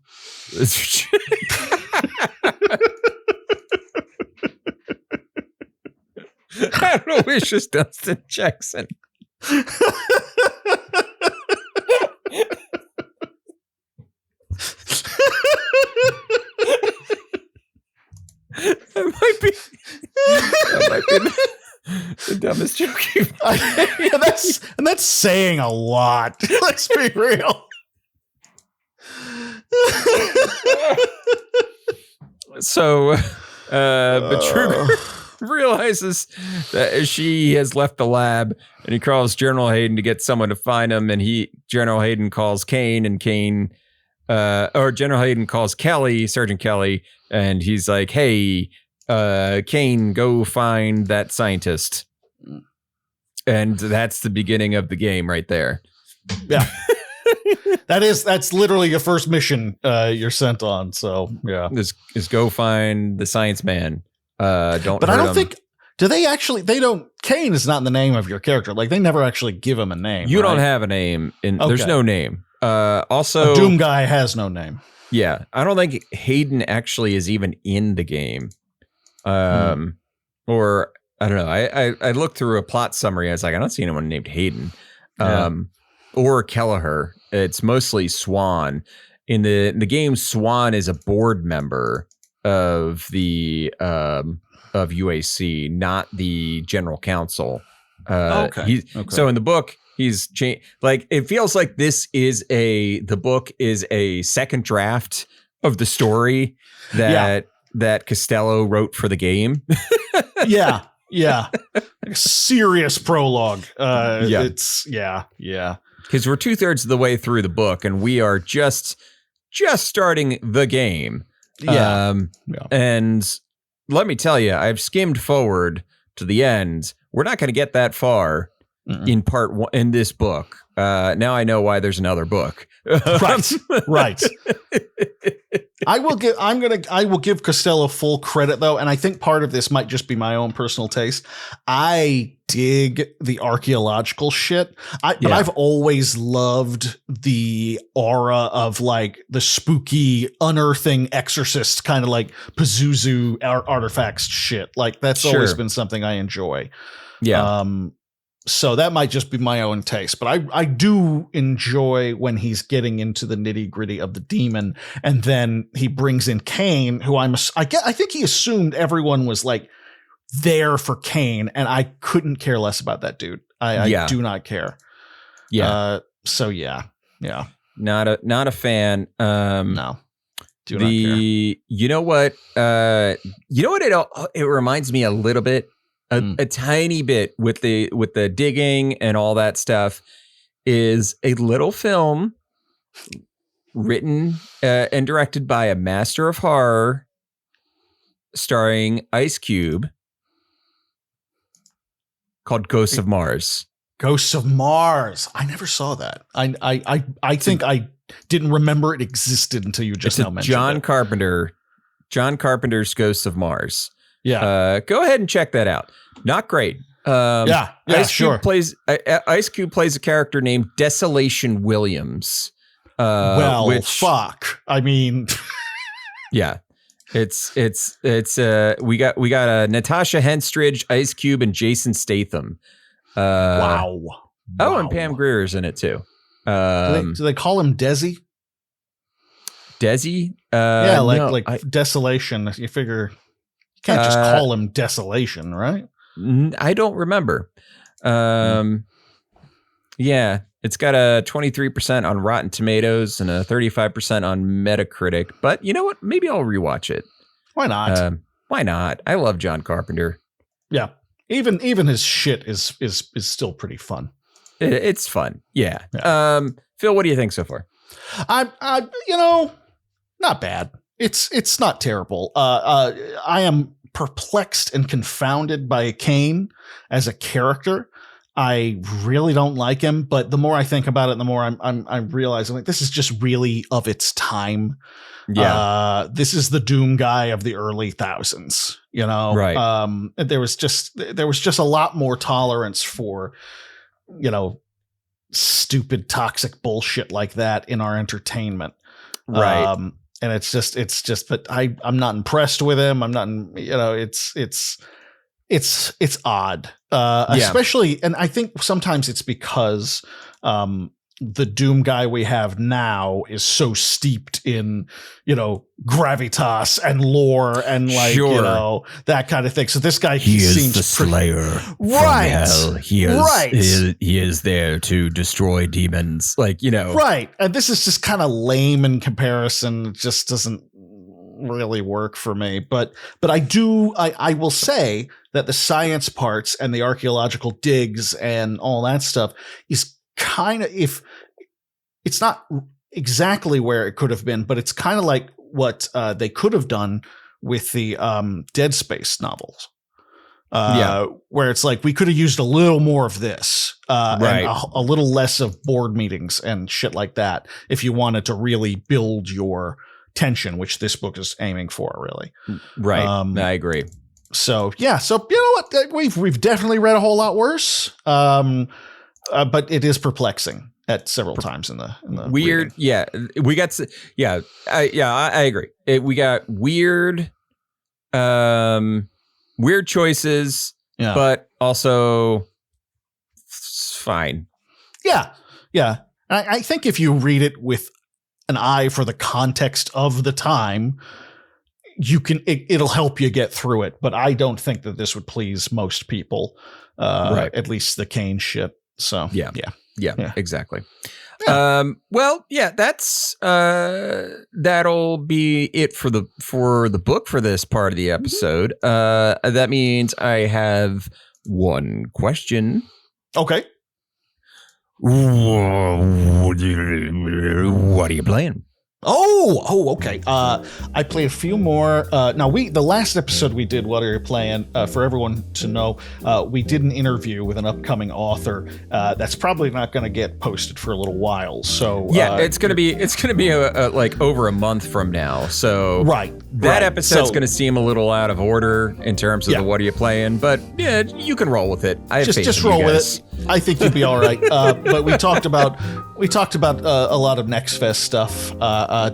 Speaker 1: Aloysius Dunstan Jackson. That might be the dumbest joke you've
Speaker 2: that's saying a lot. Let's be real.
Speaker 1: So, Betruger realizes that she has left the lab, and he calls General Hayden to get someone to find him. And General Hayden calls Kane, and General Hayden calls Sergeant Kelly, and he's like, "Hey, Kane, go find that scientist." And that's the beginning of the game right there.
Speaker 2: Yeah. That's literally your first mission you're sent on. So yeah,
Speaker 1: is go find the science man. I don't
Speaker 2: think they don't. Kane is not in the name of your character. Like they never actually give him a name.
Speaker 1: You don't have a name. There's no name. Also,
Speaker 2: a Doom guy has no name.
Speaker 1: Yeah, I don't think Hayden actually is even in the game. Or I don't know. I looked through a plot summary. I was like, I don't see anyone named Hayden. Or Kelleher. It's mostly Swan. In the game, Swan is a board member of the of UAC, not the general counsel.
Speaker 2: Okay.
Speaker 1: So in the book, he's like, it feels like the book is a second draft of the story that Costello wrote for the game.
Speaker 2: Yeah. Like a serious prologue. Because
Speaker 1: we're 2/3 of the way through the book, and we are just starting the game. And let me tell you, I've skimmed forward to the end. We're not going to get that far in part one in this book. Now I know why there's another book.
Speaker 2: Right. I will give Costello full credit though, and I think part of this might just be my own personal taste. I dig the archaeological shit. But I've always loved the aura of like the spooky unearthing exorcist kind of like Pazuzu artifacts shit. Like that's always been something I enjoy. Yeah. So that might just be my own taste, but I do enjoy when he's getting into the nitty gritty of the demon, and then he brings in Kane, who I think he assumed everyone was like there for Kane, and I couldn't care less about that dude. I do not care.
Speaker 1: Yeah.
Speaker 2: So yeah.
Speaker 1: Not a fan.
Speaker 2: No. Do not care.
Speaker 1: You know what? It reminds me a little bit, a tiny bit with the digging and all that stuff, is a little film written and directed by a master of horror, starring Ice Cube, called Ghosts of Mars.
Speaker 2: Ghosts of Mars. I never saw that. I think I didn't remember it existed until you just now mentioned it. John Carpenter's Ghosts of Mars. Yeah.
Speaker 1: Go ahead and check that out. Not great. Ice Cube plays a character named Desolation Williams.
Speaker 2: Fuck. I mean,
Speaker 1: yeah. It's we got Natasha Henstridge, Ice Cube, and Jason Statham.
Speaker 2: Wow.
Speaker 1: Oh, and Pam Grier's in it too.
Speaker 2: Do they call him Desi?
Speaker 1: Desi?
Speaker 2: Desolation. You figure you can't just call him Desolation, right?
Speaker 1: I don't remember. Yeah, it's got a 23% on Rotten Tomatoes and a 35% on Metacritic. But you know what? Maybe I'll rewatch it.
Speaker 2: Why not?
Speaker 1: Why not? I love John Carpenter.
Speaker 2: Yeah, even his shit is still pretty fun.
Speaker 1: It's fun. Yeah. Phil, what do you think so far?
Speaker 2: I not bad. It's not terrible. I am perplexed and confounded by Kane as a character. I really don't like him, but the more I think about it, the more I'm realizing like this is just really of its time. Yeah. This is the Doom guy of the early thousands, right. There was just a lot more tolerance for, stupid, toxic bullshit like that in our entertainment.
Speaker 1: Right.
Speaker 2: And it's just, but I'm not impressed with him. I'm not, it's odd. Especially, and I think sometimes it's because, the Doom guy we have now is so steeped in, gravitas and lore and that kind of thing. So this guy seems
Speaker 1: the Slayer,
Speaker 2: right?
Speaker 1: From hell. He is there to destroy demons,
Speaker 2: right. And this is just kind of lame in comparison. It just doesn't really work for me. But I will say that the science parts and the archaeological digs and all that stuff is kind of, if it's not exactly where it could have been, but it's kind of like what they could have done with the Dead Space novels. Where it's like we could have used a little more of this, right, and a little less of board meetings and shit like that if you wanted to really build your tension, which this book is aiming for, really.
Speaker 1: Right. I agree.
Speaker 2: So you know what, we've definitely read a whole lot worse. But it is perplexing at several times in the
Speaker 1: weird. Reading. Yeah, we got. I agree. We got weird choices, but also fine. Yeah. I think if you read it with an eye for the context of the time, you can. It'll help you get through it. But I don't think that this would please most people. Right. At least the Kane shit. So yeah, exactly. Yeah. That's that'll be it for the book for this part of the episode. That means I have one question.
Speaker 2: Okay.
Speaker 1: What are you playing?
Speaker 2: Oh, okay. I played a few more. Now the last episode we did, What Are You Playing? For everyone to know, we did an interview with an upcoming author. That's probably not going to get posted for a little while. So
Speaker 1: it's going to be like over a month from now. So that episode's going to seem a little out of order in terms of the What Are You Playing? But yeah, you can roll with it.
Speaker 2: Just roll with it. I think you'll be all right. But we talked about a lot of Next Fest stuff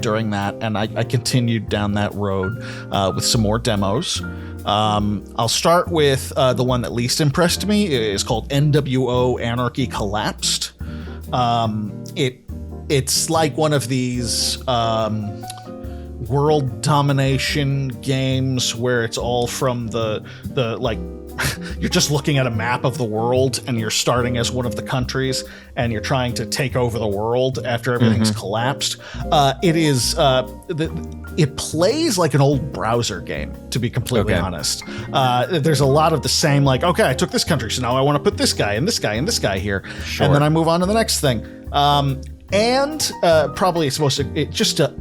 Speaker 2: during that, and I continued down that road with some more demos. I'll start with the one that least impressed me. It's called NWO Anarchy Collapsed. It's like one of these world domination games where it's all from the like you're just looking at a map of the world, and you're starting as one of the countries, and you're trying to take over the world after everything's collapsed. It plays like an old browser game, to be completely honest. There's a lot of the same, like, okay, I took this country, so now I want to put this guy and this guy and this guy here, and then I move on to the next thing. And probably it's supposed to just a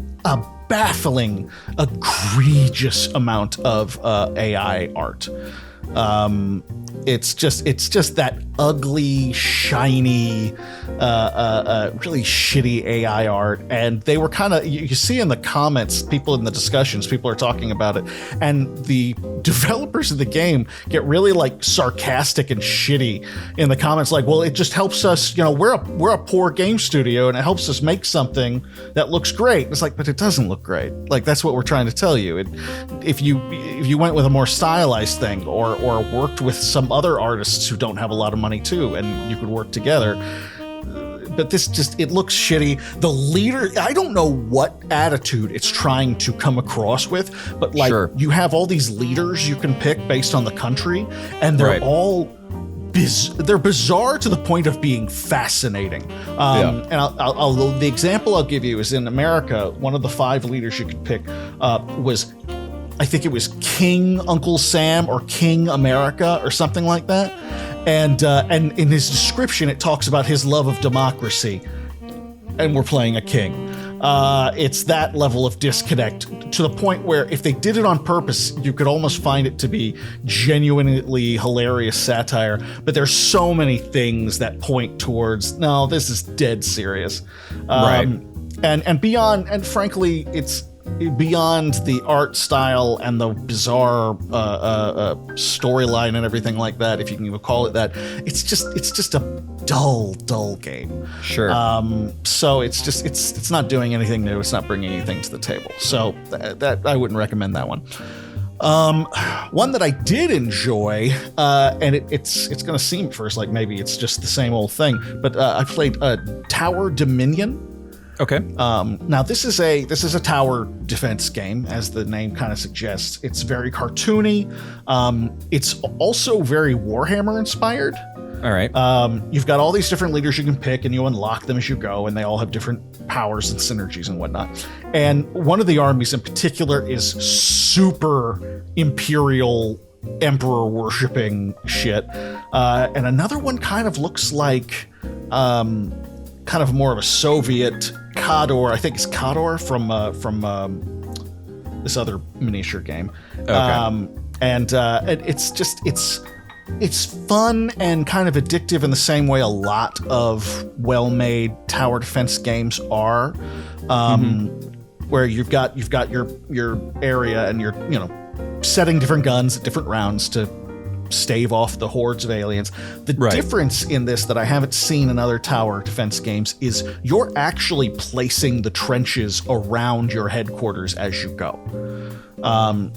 Speaker 2: baffling, egregious amount of AI art. It's just that ugly, shiny, really shitty AI art. And they were kind of, you see in the comments, people in the discussions, people are talking about it, and the developers of the game get really like sarcastic and shitty in the comments, like, well, it just helps us, we're a poor game studio, and it helps us make something that looks great. It's like, but it doesn't look great. Like, that's what we're trying to tell you. If you went with a more stylized thing, or worked with some other artists who don't have a lot of money too, and you could work together. But this it looks shitty. The leader, I don't know what attitude it's trying to come across with, but like, you have all these leaders you can pick based on the country, and they're all they're bizarre to the point of being fascinating. And the example I'll give you is, in America, one of the 5 leaders you could pick was, I think it was King Uncle Sam or King America or something like that. And in his description, it talks about his love of democracy, and we're playing a king. It's that level of disconnect, to the point where if they did it on purpose, you could almost find it to be genuinely hilarious satire. But there's so many things that point towards, no, this is dead serious. And beyond, and frankly, it's beyond the art style and the bizarre storyline and everything like that, if you can even call it that. It's just a dull game. So it's not doing anything new. It's not bringing anything to the table. So that I wouldn't recommend that one. One that I did enjoy, and it's going to seem at first like maybe it's just the same old thing, but I played Tower Dominion.
Speaker 1: Okay.
Speaker 2: Now this is a tower defense game, as the name kind of suggests. It's very cartoony. It's also very Warhammer inspired.
Speaker 1: All right.
Speaker 2: You've got all these different leaders you can pick, and you unlock them as you go, and they all have different powers and synergies and whatnot. And one of the armies in particular is super imperial, emperor worshipping shit. And another one kind of looks like kind of more of a Soviet Khador. I think it's Khador from this other miniature game.
Speaker 1: Okay.
Speaker 2: And it's fun and kind of addictive in the same way a lot of well-made tower defense games are, where you've got your area, and you're setting different guns at different rounds to stave off the hordes of aliens. The difference in this that I haven't seen in other tower defense games is you're actually placing the trenches around your headquarters as you go.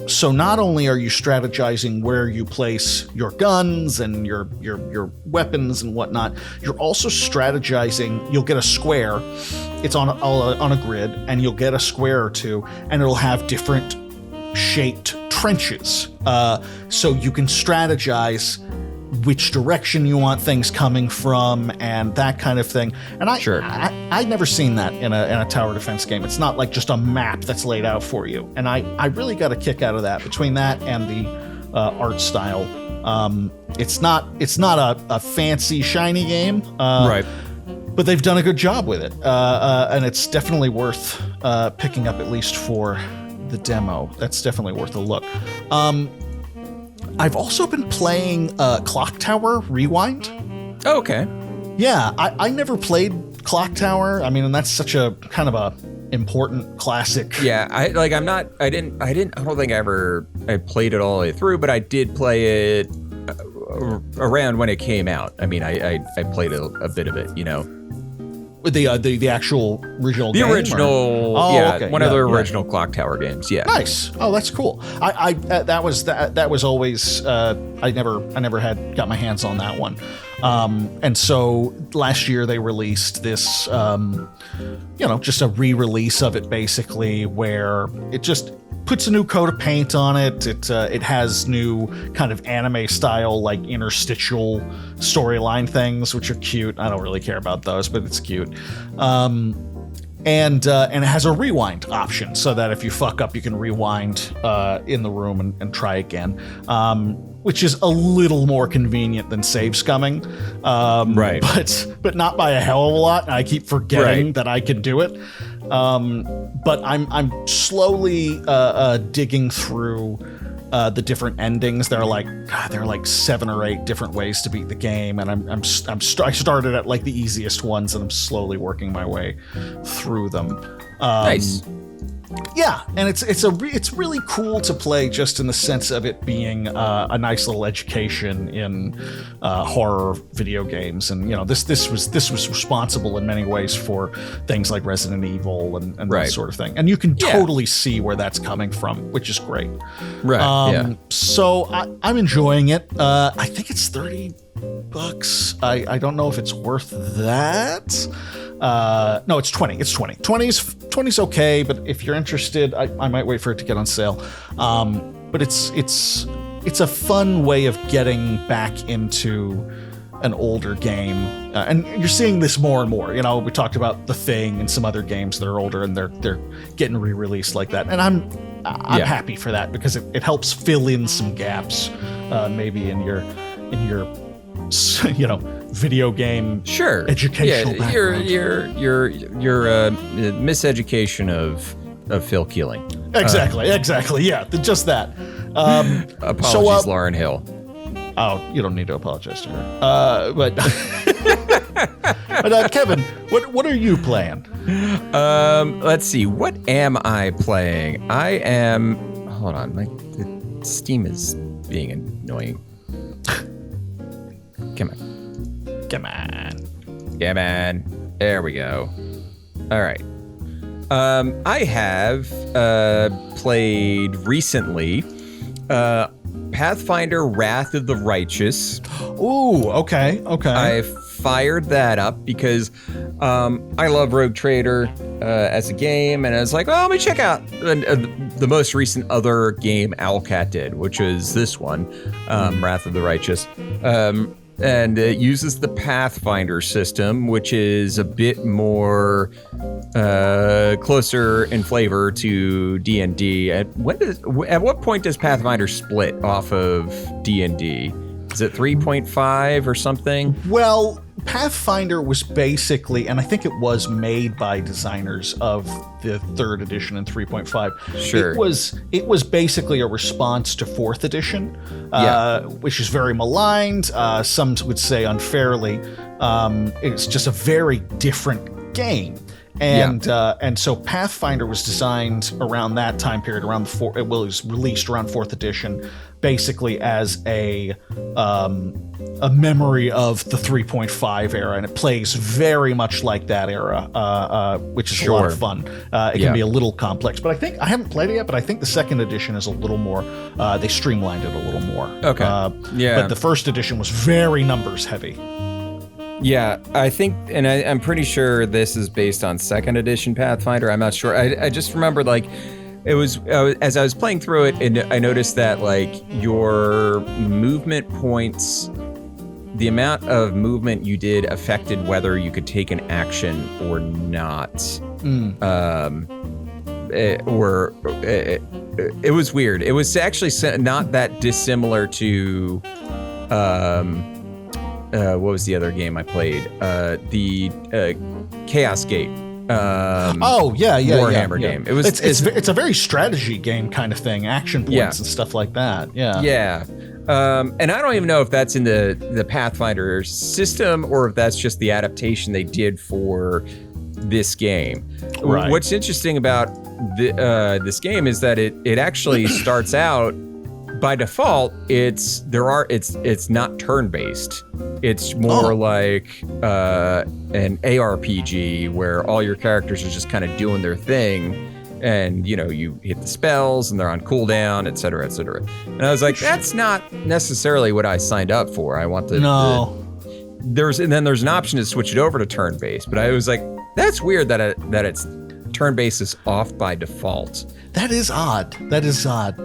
Speaker 2: So not only are you strategizing where you place your guns and your weapons and whatnot, you're also strategizing. You'll get a square. It's on a grid, and you'll get a square or two, and it'll have different shaped trenches, so you can strategize which direction you want things coming from and that kind of thing. And I'd never seen that in a tower defense game. It's not like just a map that's laid out for you, and I really got a kick out of that. Between that and the art style, it's not a fancy shiny game, but they've done a good job with it, and it's definitely worth picking up, at least for the demo. That's definitely worth a look. I've also been playing Clock Tower Rewind.
Speaker 1: Oh, okay.
Speaker 2: Yeah, I never played Clock Tower. I mean, and that's such a kind of a important classic.
Speaker 1: Yeah, I don't think I played it all the way through, but I did play it around when it came out. I mean, I played a bit of it,
Speaker 2: The actual original game?
Speaker 1: The original, one of the original Clock Tower games, yeah.
Speaker 2: Nice. Oh, that's cool. That was always, I never had got my hands on that one. And so last year they released this, just a re-release of it, basically, where puts a new coat of paint on it. It has new kind of anime style, like interstitial storyline things, which are cute. I don't really care about those, but it's cute. And it has a rewind option, so that if you fuck up, you can rewind in the room and try again, which is a little more convenient than save scumming,
Speaker 1: right?
Speaker 2: But not by a hell of a lot. And I keep forgetting that I can do it. But I'm slowly digging through the different endings. There are like 7 or 8 different ways to beat the game, and I started at like the easiest ones, and I'm slowly working my way through them.
Speaker 1: Nice.
Speaker 2: Yeah, and it's really cool to play, just in the sense of it being a nice little education in horror video games. And this was responsible in many ways for things like Resident Evil and that sort of thing. And you can totally see where that's coming from, which is great.
Speaker 1: Right.
Speaker 2: So I'm enjoying it. I think it's $30. I don't know if it's worth that. No, it's 20. It's 20. 20's okay, but if you're interested, I might wait for it to get on sale. But it's a fun way of getting back into an older game, and you're seeing this more and more. We talked about The Thing and some other games that are older, and they're getting re-released like that, and I'm happy for that, because it helps fill in some gaps, maybe in your video game educational background.
Speaker 1: your miseducation of Phil Keeling.
Speaker 2: Exactly. Yeah, just that.
Speaker 1: Apologies, Lauren Hill.
Speaker 2: Oh, you don't need to apologize to her. But Kevin, what are you playing?
Speaker 1: Let's see. What am I playing? I am. Hold on. The Steam is being annoying. Come on. There we go. All right. I have played recently Pathfinder Wrath of the Righteous.
Speaker 2: Ooh, okay.
Speaker 1: I fired that up because I love Rogue Trader as a game, and I was like, well, let me check out the most recent other game Owlcat did, which is this one, Wrath of the Righteous. And it uses the Pathfinder system, which is a bit more closer in flavor to D&D. At what point does Pathfinder split off of D&D? Is it 3.5 or something?
Speaker 2: Well, Pathfinder was basically, and I think it was made by designers of the 3rd edition and 3.5.
Speaker 1: Sure.
Speaker 2: It was basically a response to 4th edition, which is very maligned. Some would say unfairly. It's just a very different game. And so Pathfinder was designed around that time period, it was released around 4th edition, basically as a memory of the 3.5 era, and it plays very much like that era, which is a lot of fun. It can be a little complex, but I haven't played it yet, but I think the 2nd edition is a little more, they streamlined it a little more.
Speaker 1: Okay.
Speaker 2: But the 1st edition was very numbers heavy.
Speaker 1: Yeah, I think, and I'm pretty sure this is based on 2nd edition Pathfinder. I'm not sure. I just remembered, like, it was as I was playing through it, and I noticed that, like, your movement points, the amount of movement you did affected whether you could take an action or not. It was weird. It was actually not that dissimilar to what was the other game I played? The Chaos Gate. Warhammer game.
Speaker 2: It's a very strategy game kind of thing, action points and stuff like that. Yeah.
Speaker 1: And I don't even know if that's in the Pathfinder system or if that's just the adaptation they did for this game.
Speaker 2: Right.
Speaker 1: What's interesting about this game is that it actually starts out, by default, it's not turn-based. It's more like an ARPG where all your characters are just kind of doing their thing, and you hit the spells and they're on cooldown, et cetera, et cetera. And I was like, that's not necessarily what I signed up for. I want and then there's an option to switch it over to turn-based, but I was like, that's weird that it's turn-based is off by default.
Speaker 2: That is odd.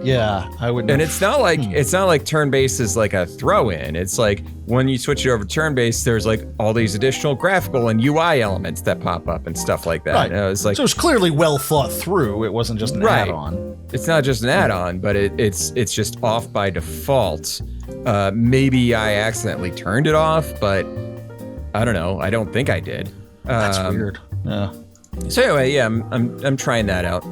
Speaker 2: Yeah, I wouldn't.
Speaker 1: And it's not like turn-based is like a throw-in. It's like when you switch it over to turn-based, there's like all these additional graphical and UI elements that pop up and stuff like that.
Speaker 2: Right.
Speaker 1: And it's like,
Speaker 2: so it's clearly well thought through. It wasn't just an add-on.
Speaker 1: It's not just an add-on, but it's just off by default. Maybe I accidentally turned it off, but I don't know. I don't think I did.
Speaker 2: That's weird. Yeah.
Speaker 1: So anyway, yeah, I'm trying that out.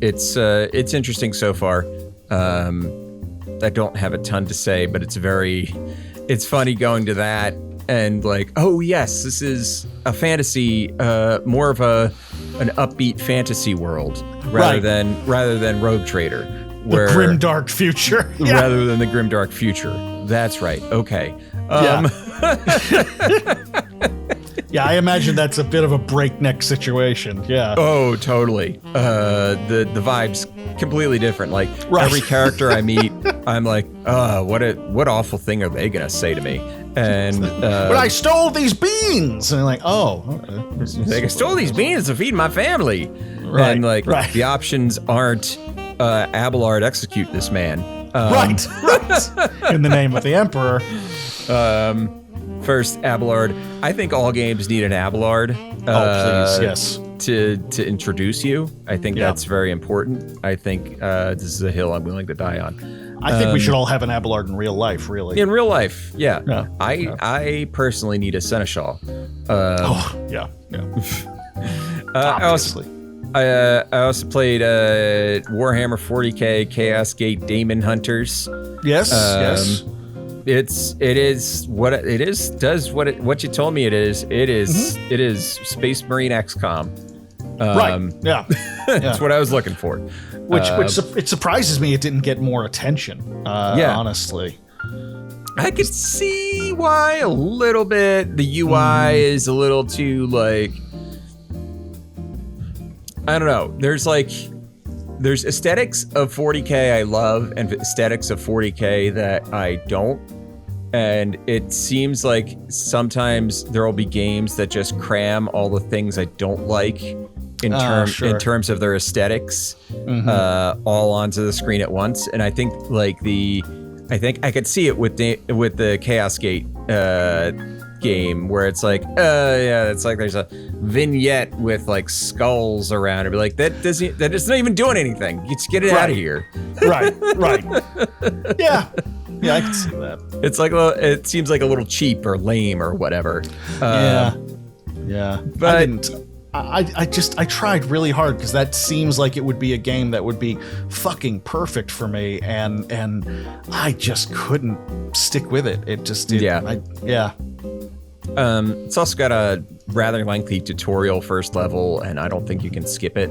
Speaker 1: It's interesting so far. I don't have a ton to say, but it's funny going to that and like, oh yes, this is a fantasy, more of an upbeat fantasy world rather than Rogue Trader, where
Speaker 2: the grimdark future,
Speaker 1: rather than the grimdark future. That's right. Okay.
Speaker 2: Yeah, I imagine that's a bit of a breakneck situation. Yeah.
Speaker 1: Oh, totally. The vibe's completely different. Like every character I meet, I'm like, what awful thing are they gonna say to me? And
Speaker 2: but I stole these beans, and I'm like, oh, okay.
Speaker 1: Like, I stole these beans to feed my family. Right. And like the options aren't Abelard execute this man.
Speaker 2: Right. In the name of the Emperor.
Speaker 1: First, Abelard. I think all games need an Abelard.
Speaker 2: Please, yes.
Speaker 1: To introduce you. I think that's very important. I think this is a hill I'm willing to die on.
Speaker 2: I think we should all have an Abelard in real life, really.
Speaker 1: In real life, yeah. I personally need a Seneschal.
Speaker 2: Yeah.
Speaker 1: Obviously. I also played Warhammer 40K Chaos Gate Daemon Hunters.
Speaker 2: Yes, yes.
Speaker 1: It is what it is. Does what you told me it is. It is It is Space Marine XCOM.
Speaker 2: Right. Yeah.
Speaker 1: That's what I was looking for.
Speaker 2: Which it surprises me it didn't get more attention. Honestly.
Speaker 1: I could see why a little bit. The UI is a little too like. I don't know. There's aesthetics of 40K I love and aesthetics of 40K that I don't. And it seems like sometimes there will be games that just cram all the things I don't like in terms of their aesthetics all onto the screen at once. And I think I could see it with the Chaos Gate game where it's like, it's like there's a vignette with like skulls around it. Be like, that's not even doing anything. You just get it out of here.
Speaker 2: Right. Yeah, I can see that.
Speaker 1: It's like it seems like a little cheap or lame or whatever.
Speaker 2: Yeah.
Speaker 1: But
Speaker 2: I tried really hard because that seems like it would be a game that would be fucking perfect for me, and I just couldn't stick with it. It just did.
Speaker 1: It's also got a rather lengthy tutorial first level, and I don't think you can skip it.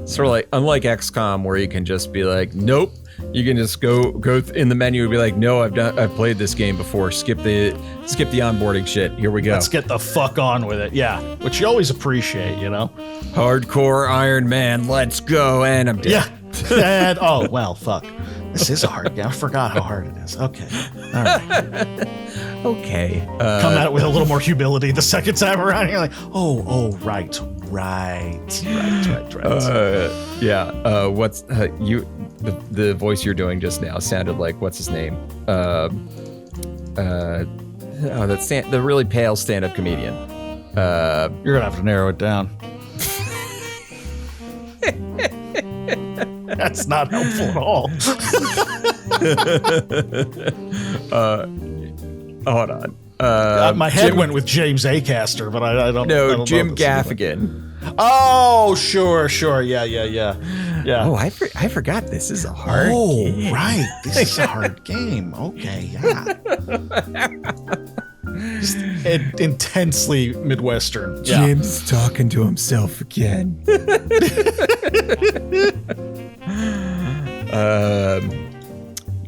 Speaker 1: Sort of like unlike XCOM, where you can just be like, nope. You can just go in the menu and be like, no, I've played this game before. Skip the onboarding shit. Here we go.
Speaker 2: Let's get the fuck on with it. Yeah, which you always appreciate, you know.
Speaker 1: Hardcore Iron Man. Let's go, and I'm dead.
Speaker 2: Yeah. And well, fuck. This is a hard game. I forgot how hard it is. Okay. All right.
Speaker 1: Okay.
Speaker 2: Come at it with a little more humility the second time around. You're like, right.
Speaker 1: What's the voice you're doing just now sounded like what's his name? That's the really pale stand-up comedian.
Speaker 2: You're gonna have to narrow it down. That's not helpful at all.
Speaker 1: Hold on.
Speaker 2: My head went with James Acaster, but I don't know.
Speaker 1: No, Jim Gaffigan.
Speaker 2: Oh, sure. Yeah.
Speaker 1: Oh, I forgot this is a hard game.
Speaker 2: Oh, right. This is a hard game. Okay, yeah. Just intensely Midwestern. Yeah.
Speaker 1: Jim's talking to himself again.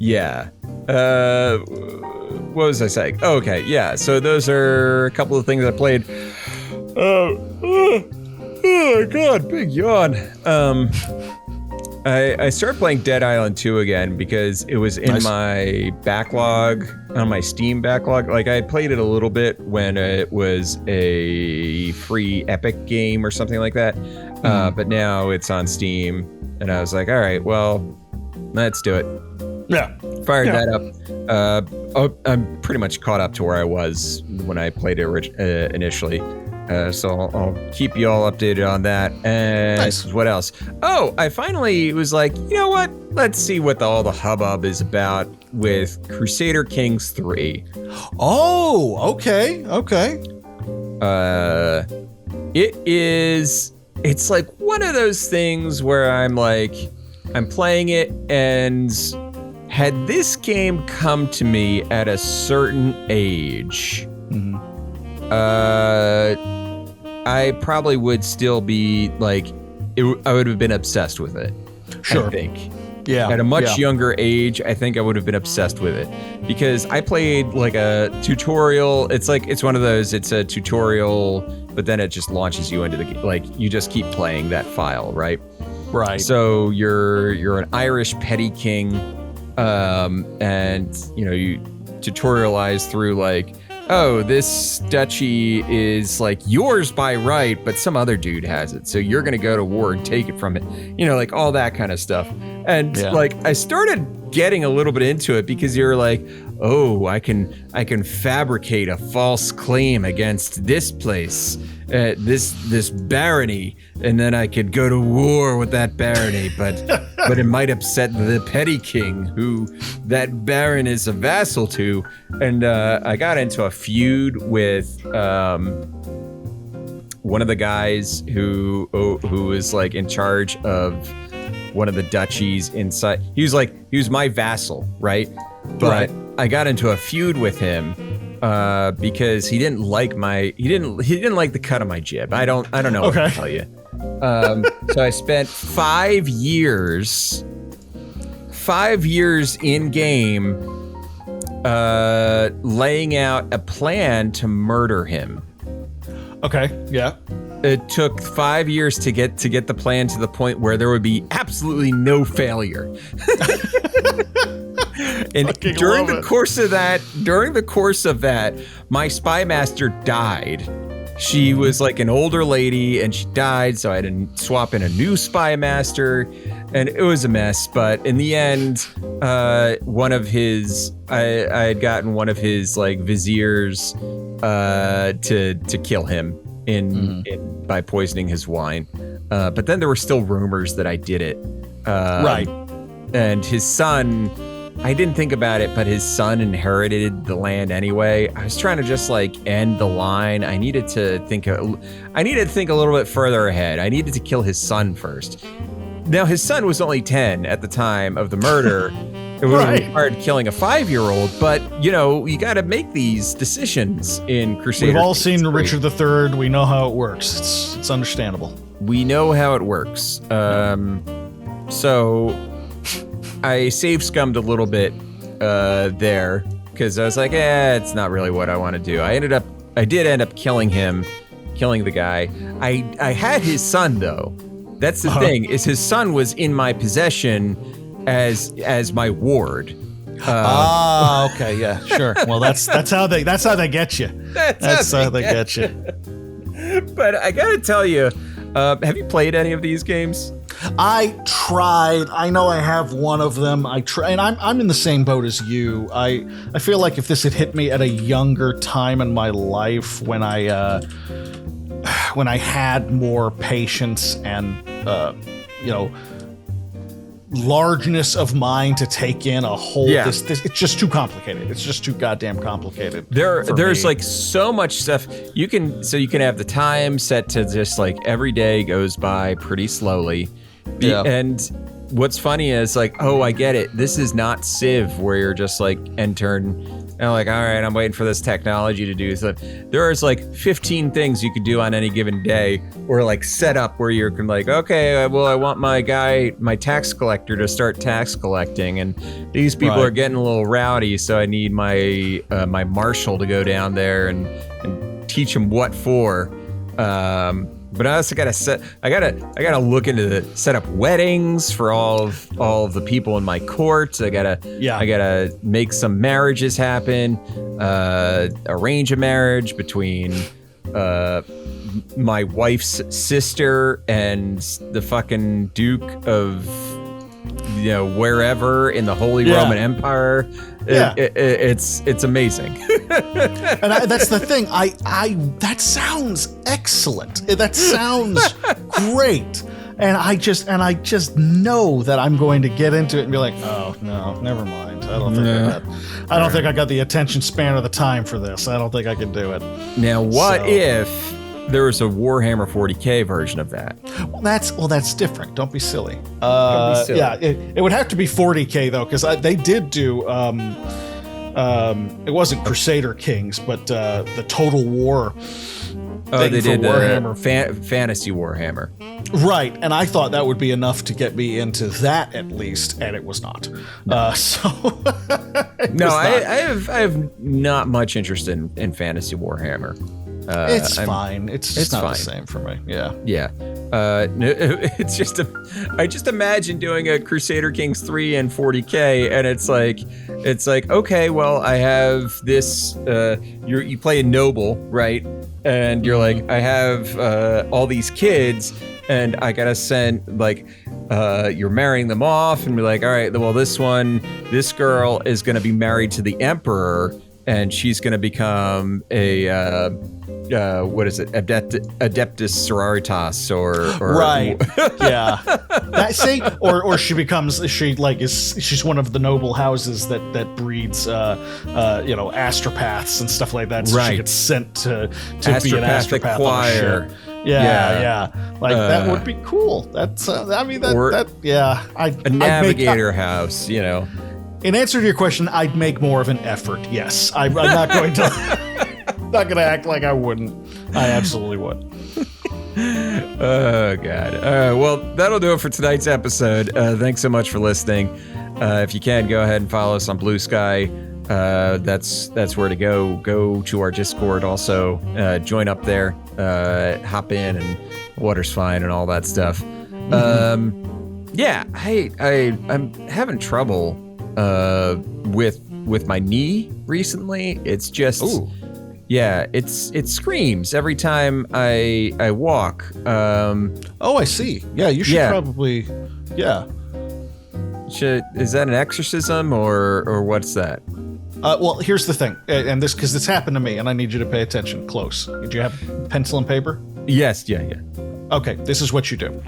Speaker 1: Yeah. What was I saying? Oh, okay, yeah. So those are a couple of things I played. Oh my god, big yawn. I started playing Dead Island 2 again because it was in my backlog, on my Steam backlog. Like I played it a little bit when it was a free Epic game or something like that. But now it's on Steam, and I was like, all right, well, let's do it.
Speaker 2: Yeah.
Speaker 1: Fired that up. I'm pretty much caught up to where I was when I played it initially. So I'll keep you all updated on that. And what else? Oh, I finally was like, you know what? Let's see what all the hubbub is about with Crusader Kings 3.
Speaker 2: Oh, okay.
Speaker 1: It's like one of those things where I'm playing it, and had this game come to me at a certain age, I probably would still be like, I would have been obsessed with it.
Speaker 2: Sure.
Speaker 1: I think.
Speaker 2: Yeah.
Speaker 1: At a much younger age, I think I would have been obsessed with it because I played like a tutorial. It's one of those, it's a tutorial, but then it just launches you into the, like, you just keep playing that file, right?
Speaker 2: Right.
Speaker 1: So you're an Irish petty king, and you tutorialize through like, oh, this duchy is like yours by right, but some other dude has it. So you're going to go to war and take it from it. Like all that kind of stuff. And like, I started getting a little bit into it because you're like, oh, I can fabricate a false claim against this place, this barony, and then I could go to war with that barony, but it might upset the petty king who that baron is a vassal to. And I got into a feud with one of the guys who was like in charge of one of the duchies inside. He was my vassal, right? But I got into a feud with him because he didn't like the cut of my jib. I don't know what to tell you. So I spent 5 years in game laying out a plan to murder him.
Speaker 2: Okay. Yeah.
Speaker 1: It took 5 years to get the plan to the point where there would be absolutely no failure. And during the course of that, my spy master died. She was like an older lady and she died, so I had to swap in a new spy master, and it was a mess. But in the end, I had gotten one of his like viziers to kill him by poisoning his wine. But then there were still rumors that I did it. And his son, I didn't think about it, but his son inherited the land anyway. I was trying to just like end the line. I needed to think a little bit further ahead. I needed to kill his son first. Now, his son was only 10 at the time of the murder. It would have required killing a 5-year-old, but you got to make these decisions in Crusader.
Speaker 2: We've all seen Richard III. We know how it works. It's understandable.
Speaker 1: We know how it works. So I save scummed a little bit there because I was like, it's not really what I want to do. I did end up killing the guy. I had his son though. That's the thing, is his son was in my possession as my ward.
Speaker 2: Okay, yeah, sure. Well, that's how they get you. That's how they get you.
Speaker 1: But I gotta tell you, have you played any of these games?
Speaker 2: I tried. I know I have one of them. I try, and I'm in the same boat as you. I feel like if this had hit me at a younger time in my life, when I had more patience and largeness of mind to take in a whole this it's just too complicated. It's just too goddamn complicated.
Speaker 1: There's like so much stuff you can have the time set to just like every day goes by pretty slowly. And what's funny is like, oh, I get it. This is not Civ where you're just like entering and like, all right, I'm waiting for this technology to do stuff. There's like 15 things you could do on any given day, or like set up where you're like, okay, well, I want my tax collector to start tax collecting, and these people are getting a little rowdy, so I need my my marshal to go down there and teach them what for. But I also gotta look into set up weddings for all of the people in my court. I gotta make some marriages happen, arrange a marriage between my wife's sister and the fucking Duke of wherever in the Holy Roman Empire. It's amazing.
Speaker 2: And that's the thing. That sounds excellent. That sounds great. And I just know that I'm going to get into it and be like, oh no, never mind. I don't think I got the attention span or the time for this. I don't think I can do it.
Speaker 1: Now, what if there was a Warhammer 40K version of that?
Speaker 2: Well, that's different. Don't be silly. Yeah, it would have to be 40K though, because they did do. It wasn't Crusader Kings, but the Total War.
Speaker 1: Oh, they did Warhammer. Fantasy Warhammer.
Speaker 2: Right, and I thought that would be enough to get me into that at least, and it was not. No.
Speaker 1: I have not much interest in Fantasy Warhammer.
Speaker 2: It's fine. It's not fine. The same for me. Yeah.
Speaker 1: Yeah. It's just I just imagine doing a Crusader Kings 3 and 40K, and it's like okay, well, I have this. You play a noble, right? And you're like, I have all these kids, and I gotta send you're marrying them off, and be like, all right, well, this girl is gonna be married to the emperor, and she's gonna become a what is it, Adeptus Sororitas or
Speaker 2: right. Yeah. Or she's one of the noble houses that breeds astropaths and stuff like that, so she gets sent to be an astropath
Speaker 1: choir.
Speaker 2: On a ship. Yeah. That would be cool. That's a
Speaker 1: navigator house,
Speaker 2: In answer to your question, I'd make more of an effort. Yes, I'm not going to. Not going to act like I wouldn't. I absolutely would.
Speaker 1: Oh God. Well, that'll do it for tonight's episode. Thanks so much for listening. If you can, go ahead and follow us on Blue Sky. That's where to go. Go to our Discord. Also, join up there. Hop in, and water's fine and all that stuff. Yeah, I'm having trouble with my knee recently. It's just. Ooh. Yeah, it screams every time I walk.
Speaker 2: I see. Yeah, you should probably. Yeah.
Speaker 1: Is that an exorcism or what's that?
Speaker 2: Well, here's the thing, and because this happened to me, and I need you to pay attention close. Did you have pencil and paper?
Speaker 1: Yes. Yeah.
Speaker 2: Okay, this is what you do.